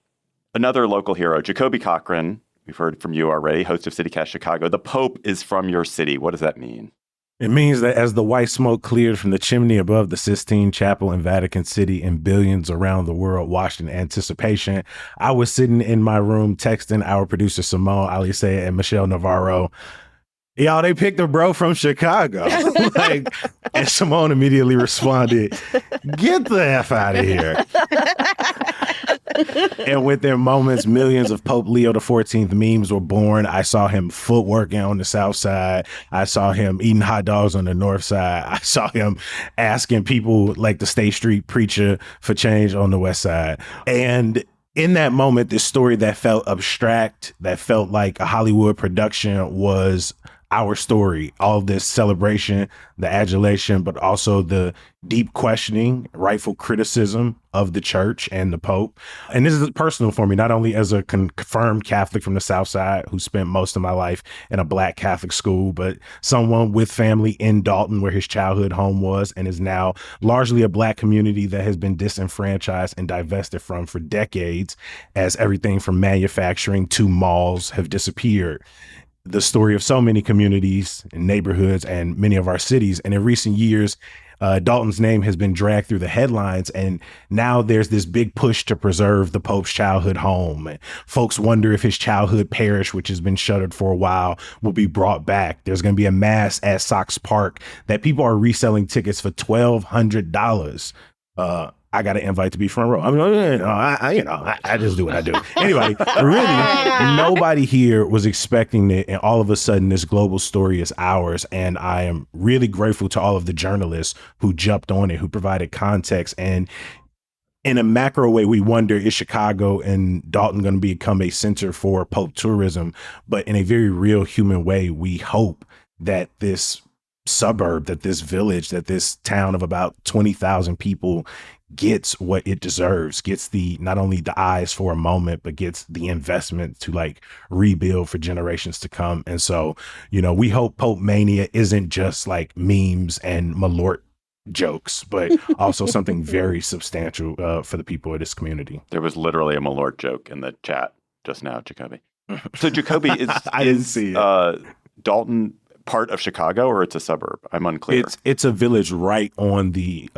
Another local hero, Jacoby Cochran. We've heard from you already, host of CityCast Chicago. The Pope is from your city. What does that mean? It means that as the white smoke cleared from the chimney above the Sistine Chapel in Vatican City and billions around the world watched in anticipation, I was sitting in my room texting our producer Simone Alisea and Michelle Navarro. Y'all, they picked a bro from Chicago. And Simone immediately responded, "Get the F out of here." And within moments, millions of Pope Leo XIV memes were born. I saw him footworking on the south side. I saw him eating hot dogs on the north side. I saw him asking people like the State Street preacher for change on the west side. And in that moment, this story that felt abstract, that felt like a Hollywood production was our story. All of this celebration, the adulation, but also the deep questioning, rightful criticism of the church and the Pope. And this is personal for me, not only as a confirmed Catholic from the South Side who spent most of my life in a Black Catholic school, but someone with family in Dalton where his childhood home was and is now largely a Black community that has been disenfranchised and divested from for decades as everything from manufacturing to malls have disappeared. The story of so many communities and neighborhoods and many of our cities. And in recent years, Dalton's name has been dragged through the headlines, and now there's this big push to preserve the Pope's childhood home. And folks wonder if his childhood parish, which has been shuttered for a while, will be brought back. There's going to be a mass at Sox Park that people are reselling tickets for $1,200. I got an invite to be front row. I mean, I just do what I do. Anyway, really, nobody here was expecting it, and all of a sudden, this global story is ours. And I am really grateful to all of the journalists who jumped on it, who provided context. And in a macro way, we wonder, is Chicago and Dalton going to become a center for Pope tourism? But in a very real human way, we hope that this suburb, that this village, that this town of about 20,000 people gets what it deserves, gets the not only the eyes for a moment, but gets the investment to like rebuild for generations to come. And so, we hope Pope Mania isn't just like memes and Malort jokes, but also something very substantial for the people of this community. There was literally a Malort joke in the chat just now, Jacoby. So Jacoby, I didn't see it. Dalton part of Chicago, or it's a suburb? I'm unclear. It's a village right on the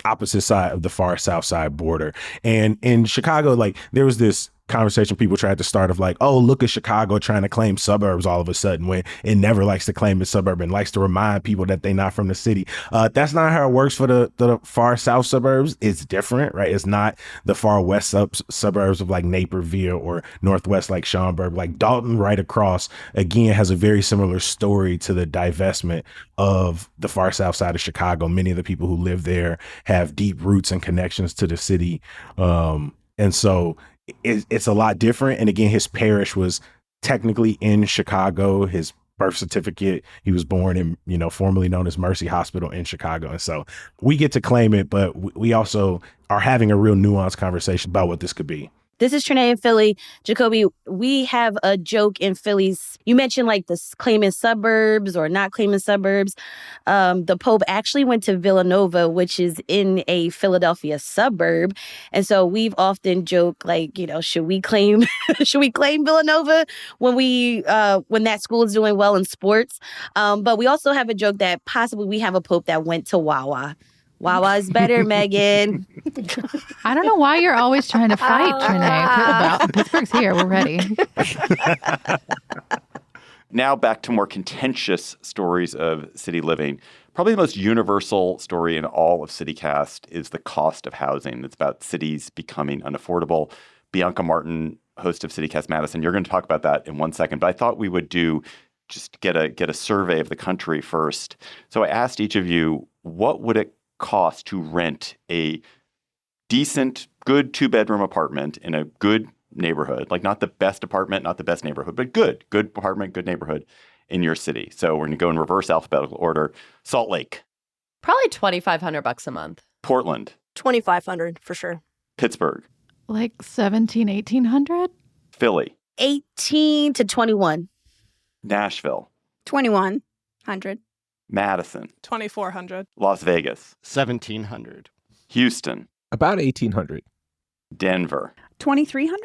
opposite side of the far south side border. And in Chicago, like, there was this conversation people tried to start of like, oh, look at Chicago trying to claim suburbs all of a sudden, when it never likes to claim its suburb and likes to remind people that they're not from the city. That's not how it works for the far south suburbs. It's different, right? It's not the far west suburbs of like Naperville or northwest like Schaumburg. Like Dalton right across, again, has a very similar story to the divestment of the far south side of Chicago. Many of the people who live there have deep roots and connections to the city. And so it's a lot different. And again, his parish was technically in Chicago. His birth certificate, he was born in, formerly known as Mercy Hospital in Chicago. And so we get to claim it, but we also are having a real nuanced conversation about what this could be. This is Trinae in Philly. Jacoby, we have a joke in Philly's. You mentioned like this claiming suburbs or not claiming suburbs. The Pope actually went to Villanova, which is in a Philadelphia suburb. And so we've often joked like, should we claim Villanova when when that school is doing well in sports? But we also have a joke that possibly we have a Pope that went to Wawa. Wawa is better, Megan. I don't know why you're always trying to fight, Trinae. Pittsburgh's here. We're ready. Now back to more contentious stories of city living. Probably the most universal story in all of CityCast is the cost of housing. It's about cities becoming unaffordable. Bianca Martin, host of CityCast Madison, you're going to talk about that in 1 second. But I thought we would just get a survey of the country first. So I asked each of you, what would it cost to rent a decent, good 2-bedroom apartment in a good neighborhood, like not the best apartment, not the best neighborhood, but good apartment, good neighborhood in your city? So we're going to go in reverse alphabetical order. Salt Lake. Probably $2,500 a month. Portland. $2,500 for sure. Pittsburgh. Like 1,800? Philly. 18 to 21. Nashville. 2,100. Madison. 2,400. Las Vegas. 1,700. Houston. About 1,800. Denver. 2,300.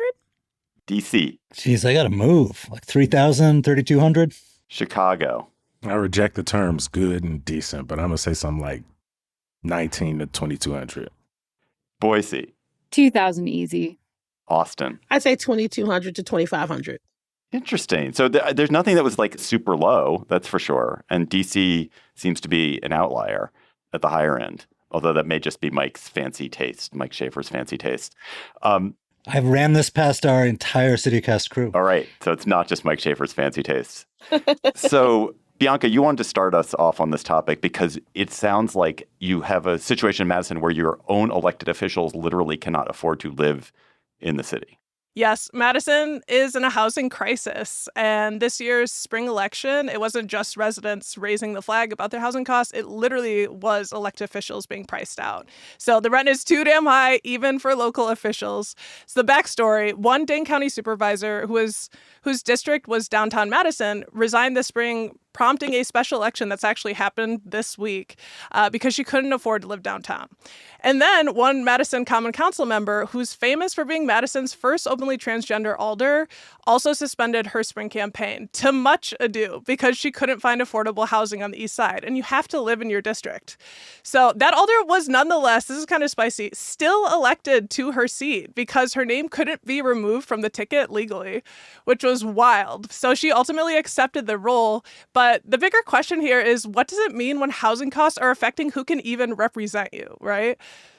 DC. Jeez, I gotta move. Like 3,000, 3,200. Chicago. I reject the terms good and decent, but I'm gonna say something like 19 to 2,200. Boise. 2,000 easy. Austin. I'd say 2,200 to 2,500. Interesting. So there's nothing that was like super low, that's for sure. And DC seems to be an outlier at the higher end, although that may just be Mike Schaefer's fancy taste. I've ran this past our entire CityCast crew. All right. So it's not just Mike Schaefer's fancy tastes. So Bianca, you wanted to start us off on this topic because it sounds like you have a situation in Madison where your own elected officials literally cannot afford to live in the city. Yes, Madison is in a housing crisis. And this year's spring election, it wasn't just residents raising the flag about their housing costs. It literally was elected officials being priced out. So the rent is too damn high, even for local officials. So the backstory, one Dane County supervisor whose district was downtown Madison resigned this spring, prompting a special election that's actually happened this week because she couldn't afford to live downtown. And then one Madison Common Council member who's famous for being Madison's first openly openly transgender alder, also suspended her spring campaign, to much ado, because she couldn't find affordable housing on the east side. And you have to live in your district. So that alder was nonetheless, this is kind of spicy, still elected to her seat because her name couldn't be removed from the ticket legally, which was wild. So she ultimately accepted the role. But the bigger question here is, what does it mean when housing costs are affecting who can even represent you, right?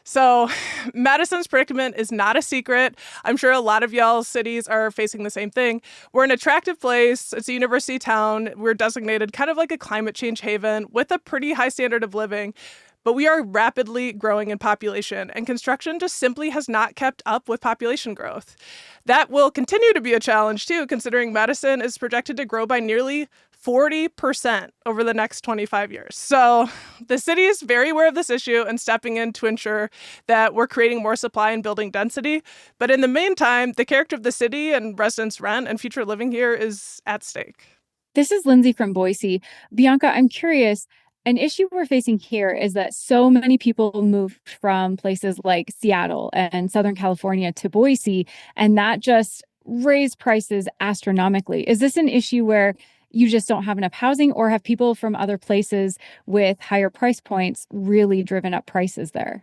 So Madison's predicament is not a secret. I'm sure a lot of y'all's cities are facing the same thing. We're an attractive place. It's a university town. We're designated kind of like a climate change haven with a pretty high standard of living. But we are rapidly growing in population, and construction just simply has not kept up with population growth. That will continue to be a challenge, too, considering Madison is projected to grow by nearly 40% over the next 25 years. So the city is very aware of this issue and stepping in to ensure that we're creating more supply and building density. But in the meantime, the character of the city and residents' rent and future living here is at stake. This is Lindsay from Boise. Bianca, I'm curious. An issue we're facing here is that so many people moved from places like Seattle and Southern California to Boise, and that just raised prices astronomically. Is this an issue where you just don't have enough housing, or have people from other places with higher price points really driven up prices there?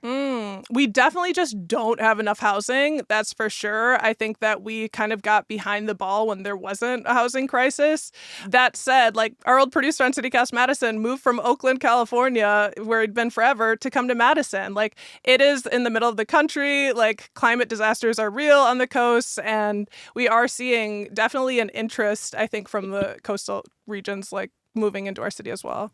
We definitely just don't have enough housing. That's for sure. I think that we kind of got behind the ball when there wasn't a housing crisis. That said, like our old producer on CityCast Madison moved from Oakland, California, where he'd been forever, to come to Madison. Like it is in the middle of the country. Like climate disasters are real on the coast, and we are seeing definitely an interest, I think, from the coastal regions like moving into our city as well.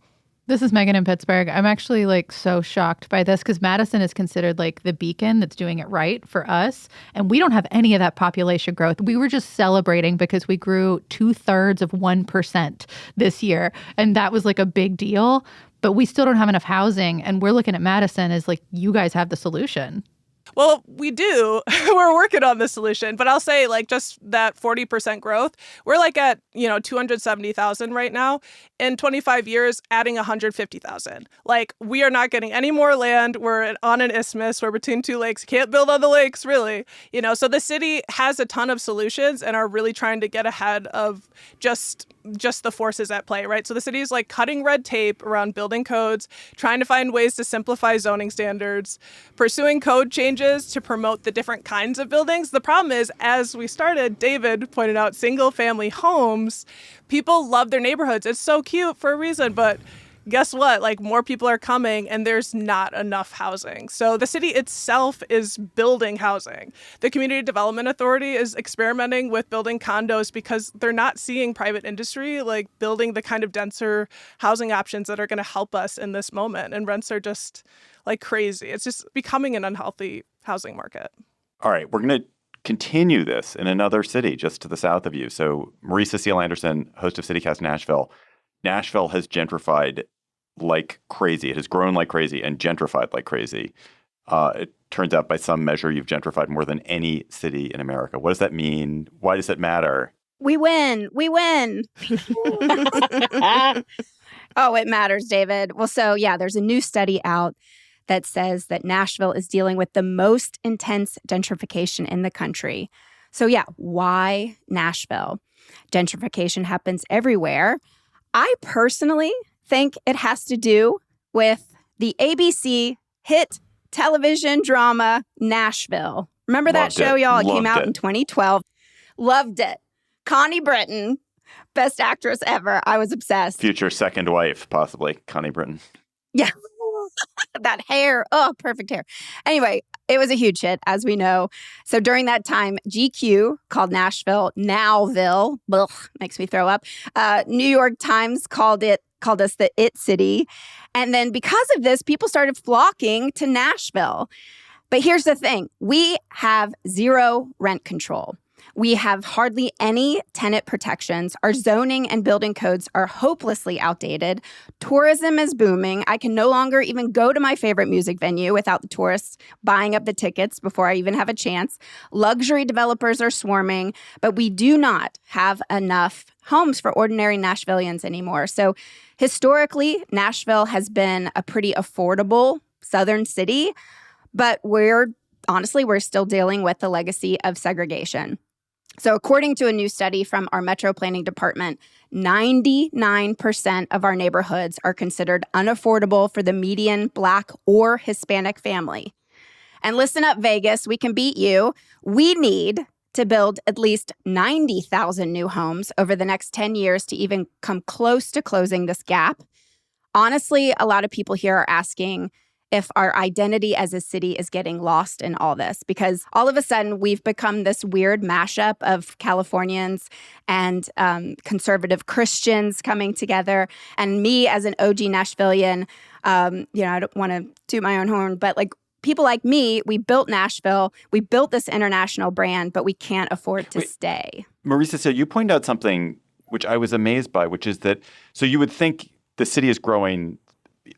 This is Megan in Pittsburgh. I'm actually like so shocked by this because Madison is considered like the beacon that's doing it right for us. And we don't have any of that population growth. We were just celebrating because we grew 0.2% this year. And that was like a big deal. But we still don't have enough housing. And we're looking at Madison as like, you guys have the solution. Well, we do. We're working on the solution. But I'll say like just that 40% growth, we're like at, 270,000 right now. In 25 years, adding 150,000. Like we are not getting any more land. We're on an isthmus. We're between two lakes. Can't build on the lakes, really. So the city has a ton of solutions and are really trying to get ahead of just the forces at play, right? So the city is like cutting red tape around building codes, trying to find ways to simplify zoning standards, pursuing code changes to promote the different kinds of buildings. The problem is, as we started, David pointed out, single family homes, people love their neighborhoods. It's so cute for a reason, but guess what? Like more people are coming and there's not enough housing. So the city itself is building housing. The Community Development Authority is experimenting with building condos because they're not seeing private industry like building the kind of denser housing options that are going to help us in this moment. And rents are just like crazy. It's just becoming an unhealthy housing market. All right, we're going to continue this in another city just to the south of you. So Marie Cecile Anderson, host of CityCast Nashville. Nashville has gentrified like crazy. It has grown like crazy and gentrified like crazy. It turns out by some measure, you've gentrified more than any city in America. What does that mean? Why does it matter? We win. We win. Oh, it matters, David. Well, so yeah, there's a new study out that says that Nashville is dealing with the most intense gentrification in the country. So yeah, why Nashville? Gentrification happens everywhere. I personally think it has to do with the ABC hit television drama Nashville. Remember that show, y'all? It came out in 2012. Loved it. Connie Britton, best actress ever. I was obsessed. Future second wife, possibly, Connie Britton. Yeah. That hair. Oh, perfect hair. Anyway, it was a huge hit, as we know. So during that time, GQ called Nashville Nowville. Ugh, makes me throw up. New York Times called us the It City. And then because of this, people started flocking to Nashville. But here's the thing. We have zero rent control. We have hardly any tenant protections. Our zoning and building codes are hopelessly outdated. Tourism is booming. I can no longer even go to my favorite music venue without the tourists buying up the tickets before I even have a chance. Luxury developers are swarming, but we do not have enough homes for ordinary Nashvillians anymore. So historically, Nashville has been a pretty affordable southern city, but we're still dealing with the legacy of segregation. So according to a new study from our Metro Planning Department, 99% of our neighborhoods are considered unaffordable for the median Black or Hispanic family. And listen up, Vegas, we can beat you. We need to build at least 90,000 new homes over the next 10 years to even come close to closing this gap. Honestly, a lot of people here are asking if our identity as a city is getting lost in all this, because all of a sudden we've become this weird mashup of Californians and conservative Christians coming together. And me as an OG Nashvilleian, I don't want to toot my own horn, but like people like me, we built Nashville, we built this international brand, but we can't afford to stay. Marisa, so you pointed out something which I was amazed by, which is that, so you would think the city is growing,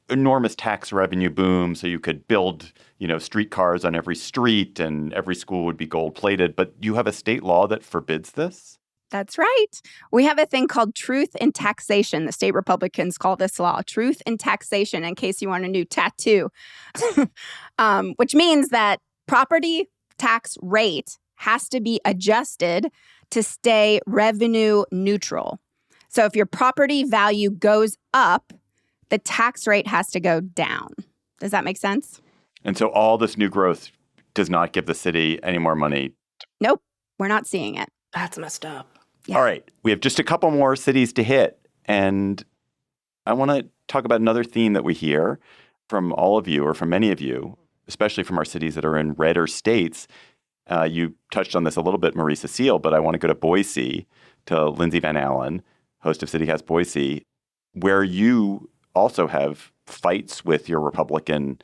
enormous tax revenue boom, so you could build, streetcars on every street and every school would be gold plated. But you have a state law that forbids this? That's right. We have a thing called truth in taxation. The state Republicans call this law truth in taxation, in case you want a new tattoo, which means that property tax rate has to be adjusted to stay revenue neutral. So if your property value goes up, the tax rate has to go down. Does that make sense? And so all this new growth does not give the city any more money? Nope, we're not seeing it. That's messed up. Yeah. All right, we have just a couple more cities to hit. And I want to talk about another theme that we hear from all of you, or from many of you, especially from our cities that are in redder states. You touched on this a little bit, Marisa Seal, but I want to go to Boise, to Lindsay Van Allen, host of CityCast Boise, where you also have fights with your Republican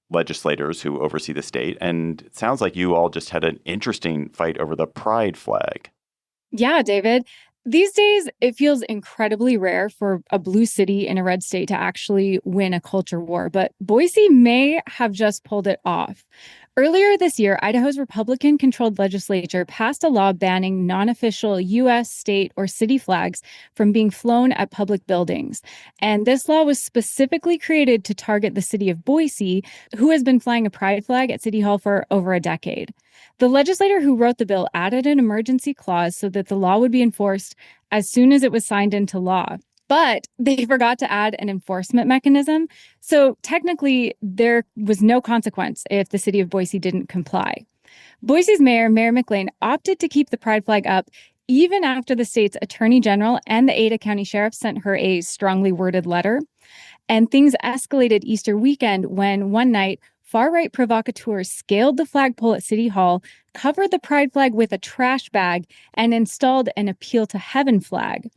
legislators who oversee the state. And it sounds like you all just had an interesting fight over the pride flag. Yeah, David. These days, it feels incredibly rare for a blue city in a red state to actually win a culture war, but Boise may have just pulled it off. Earlier this year, Idaho's Republican-controlled legislature passed a law banning non-official U.S., state, or city flags from being flown at public buildings. And this law was specifically created to target the city of Boise, who has been flying a pride flag at City Hall for over a decade. The legislator who wrote the bill added an emergency clause so that the law would be enforced as soon as it was signed into law. But they forgot to add an enforcement mechanism. So technically, there was no consequence if the city of Boise didn't comply. Boise's mayor, Mayor McLean, opted to keep the pride flag up even after the state's attorney general and the Ada County sheriff sent her a strongly worded letter. And things escalated Easter weekend when one night, far-right provocateurs scaled the flagpole at City Hall, covered the pride flag with a trash bag, and installed an Appeal to Heaven flag.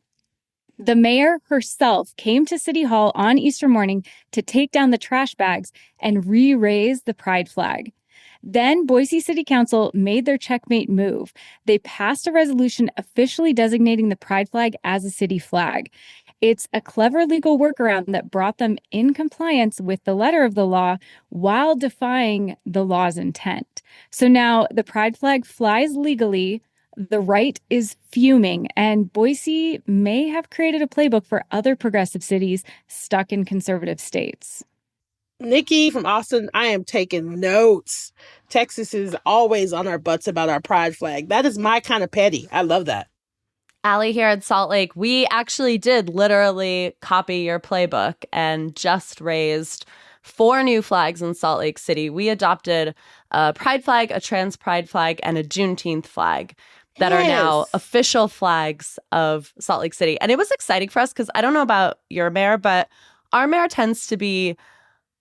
The mayor herself came to City Hall on Easter morning to take down the trash bags and re-raise the pride flag. Then Boise City Council made their checkmate move. They passed a resolution officially designating the pride flag as a city flag. It's a clever legal workaround that brought them in compliance with the letter of the law while defying the law's intent. So now the pride flag flies legally. The right is fuming, and Boise may have created a playbook for other progressive cities stuck in conservative states. Nikki from Austin, I am taking notes. Texas is always on our butts about our pride flag. That is my kind of petty. I love that. Allie here at Salt Lake, we actually did literally copy your playbook and just raised 4 new flags in Salt Lake City. We adopted a pride flag, a trans pride flag, and a Juneteenth flag that are now official flags of Salt Lake City. And it was exciting for us because I don't know about your mayor, but our mayor tends to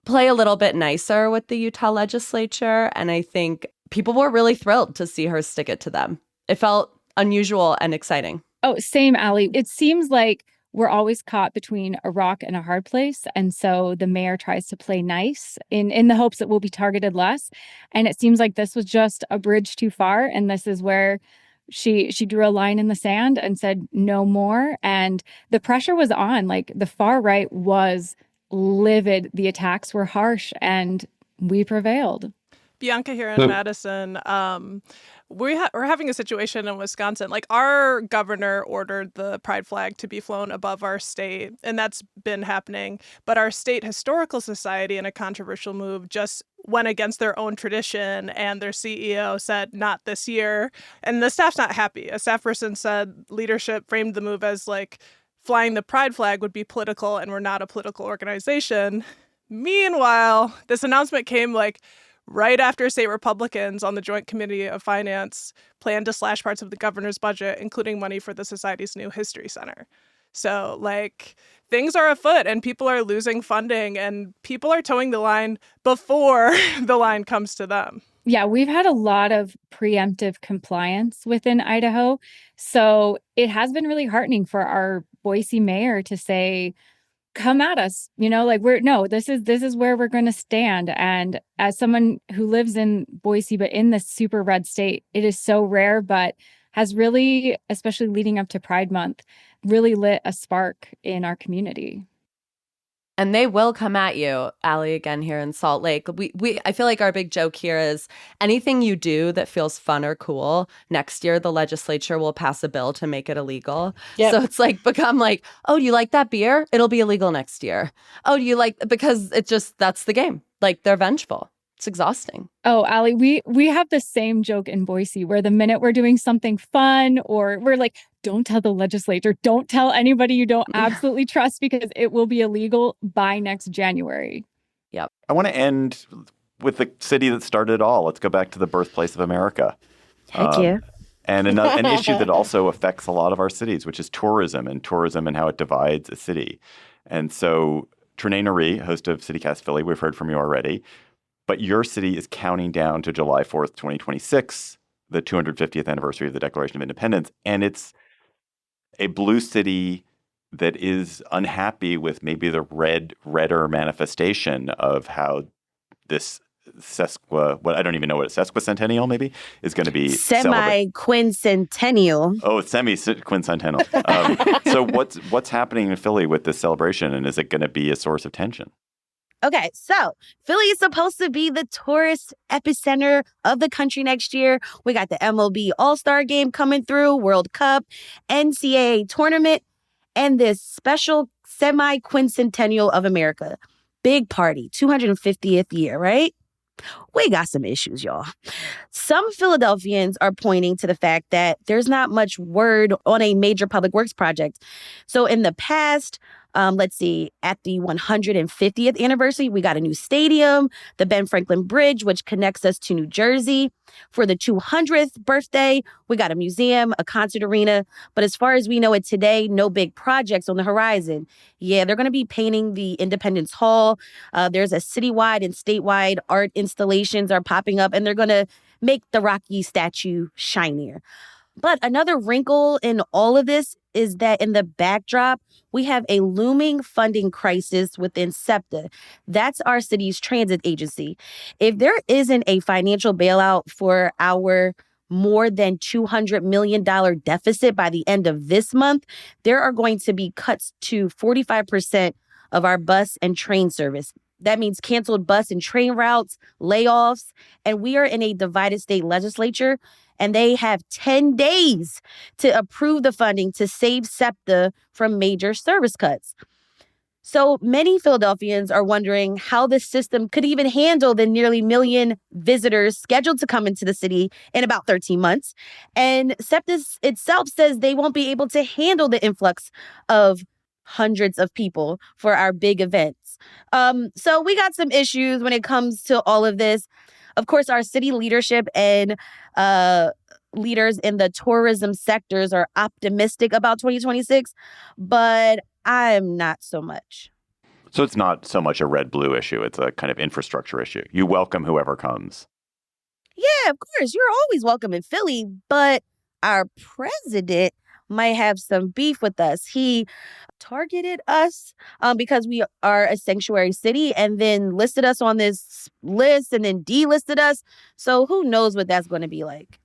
play a little bit nicer with the Utah legislature. And I think people were really thrilled to see her stick it to them. It felt unusual and exciting. Oh, same, Allie. It seems like we're always caught between a rock and a hard place. And so the mayor tries to play nice in the hopes that we'll be targeted less. And it seems like this was just a bridge too far. And this is where she drew a line in the sand and said no more. And the pressure was on. Like, the far right was livid. The attacks were harsh, and we prevailed. Bianca here in Madison. We're having a situation in Wisconsin. Like, our governor ordered the pride flag to be flown above our state, and that's been happening. But our state historical society, in a controversial move, just went against their own tradition, and their CEO said, not this year. And the staff's not happy. A staff person said leadership framed the move as like flying the pride flag would be political, and we're not a political organization. Meanwhile, this announcement came like right after state Republicans on the Joint Committee of Finance planned to slash parts of the governor's budget, including money for the society's new history center. So, like, things are afoot and people are losing funding and people are towing the line before the line comes to them. Yeah, we've had a lot of preemptive compliance within Idaho. So it has been really heartening for our Boise mayor to say, come at us, like this is where we're going to stand. And as someone who lives in Boise, but in this super red state, it is so rare, but has really, especially leading up to Pride Month, really lit a spark in our community. And they will come at you, Allie, again here in Salt Lake. I feel like our big joke here is anything you do that feels fun or cool, next year the legislature will pass a bill to make it illegal. Yep. So it's like become like, oh, do you like that beer? It'll be illegal next year. Oh, do you like, because it just, that's the game. Like they're vengeful. It's exhausting. Oh, Allie, we have the same joke in Boise where the minute we're doing something fun or we're like, don't tell the legislature, don't tell anybody you don't absolutely trust because it will be illegal by next January. Yep. I want to end with the city that started it all. Let's go back to the birthplace of America. Heck yeah. And an issue that also affects a lot of our cities, which is tourism and how it divides a city. And so Trenae Nari, host of CityCast Philly, we've heard from you already. But your city is counting down to July 4th, 2026, the 250th anniversary of the Declaration of Independence. And it's a blue city that is unhappy with maybe the redder manifestation of how this I don't even know what a sesquicentennial maybe is going to be. Semi-quincentennial. Oh, it's semi-quincentennial. So what's happening in Philly with this celebration, and is it going to be a source of tension? Okay, so Philly is supposed to be the tourist epicenter of the country next year. We got the MLB All-Star Game coming through, World Cup, NCAA tournament, and this special semi-quincentennial of America. Big party, 250th year, right? We got some issues, y'all. Some Philadelphians are pointing to the fact that there's not much word on a major public works project. So in the past, let's see, at the 150th anniversary, we got a new stadium, the Ben Franklin Bridge, which connects us to New Jersey. For the 200th birthday, we got a museum, a concert arena. But as far as we know it today, no big projects on the horizon. Yeah, they're going to be painting the Independence Hall. There's a citywide and statewide art installations are popping up, and they're going to make the Rocky statue shinier. But another wrinkle in all of this is that in the backdrop, we have a looming funding crisis within SEPTA. That's our city's transit agency. If there isn't a financial bailout for our more than $200 million deficit by the end of this month, there are going to be cuts to 45% of our bus and train service. That means canceled bus and train routes, layoffs, and we are in a divided state legislature, and they have 10 days to approve the funding to save SEPTA from major service cuts. So many Philadelphians are wondering how the system could even handle the nearly 1 million visitors scheduled to come into the city in about 13 months. And SEPTA itself says they won't be able to handle the influx of hundreds of people for our big events. So we got some issues when it comes to all of this. Of course, our city leadership and leaders in the tourism sectors are optimistic about 2026, but I'm not so much. So it's not so much a red-blue issue. It's a kind of infrastructure issue. You welcome whoever comes. Yeah, of course. You're always welcome in Philly, but our president might have some beef with us. He targeted us because we are a sanctuary city and then listed us on this list and then delisted us. So who knows what that's going to be like.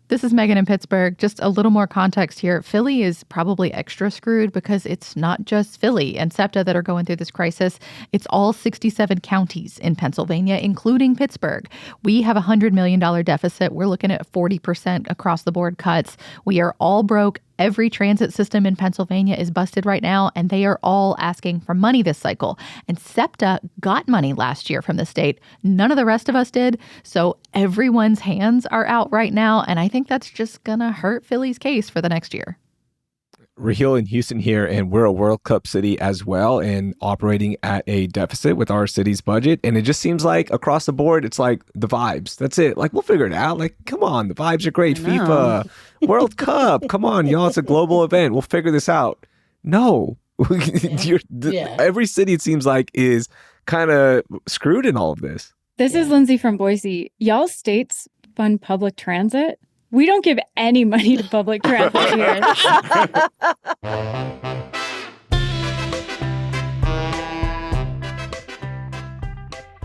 This is Megan in Pittsburgh. Just a little more context here. Philly is probably extra screwed because it's not just Philly and SEPTA that are going through this crisis. It's all 67 counties in Pennsylvania, including Pittsburgh. We have a $100 million deficit. We're looking at 40% across the board cuts. We are all broke. Every transit system in Pennsylvania is busted right now, and they are all asking for money this cycle. And SEPTA got money last year from the state. None of the rest of us did. So everyone's hands are out right now, and I think that's just going to hurt Philly's case for the next year. Raheel in Houston here, and we're a World Cup city as well and operating at a deficit with our city's budget. And it just seems like across the board, it's like the vibes. That's it. Like, we'll figure it out. Like, come on, the vibes are great. FIFA, World Cup. Come on, y'all. It's a global event. We'll figure this out. No. Every city, it seems like, is kind of screwed in all of this. This is Lindsay from Boise. Y'all states fund public transit. We don't give any money to public transit here.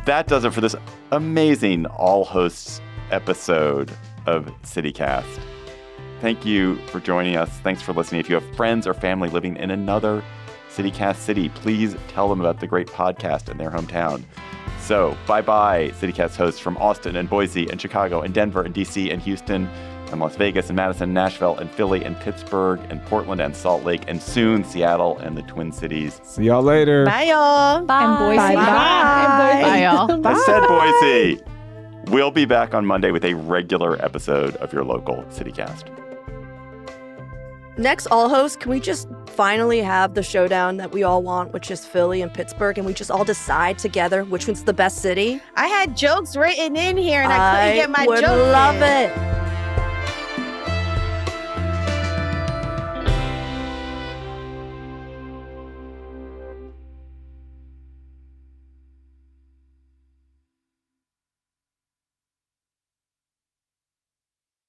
That does it for this amazing all hosts episode of CityCast. Thank you for joining us. Thanks for listening. If you have friends or family living in another CityCast city, please tell them about the great podcast in their hometown. So bye-bye, CityCast hosts from Austin and Boise and Chicago and Denver and DC and Houston and Las Vegas and Madison, Nashville and Philly and Pittsburgh and Portland and Salt Lake and soon Seattle and the Twin Cities. See y'all later. Bye, y'all. Bye. And Boise. Bye. Bye, y'all. I said Boise. We'll be back on Monday with a regular episode of your local CityCast. Next All Hosts, can we just finally have the showdown that we all want, which is Philly and Pittsburgh, and we just all decide together which one's the best city? I had jokes written in here and I couldn't get my would jokes love in. it.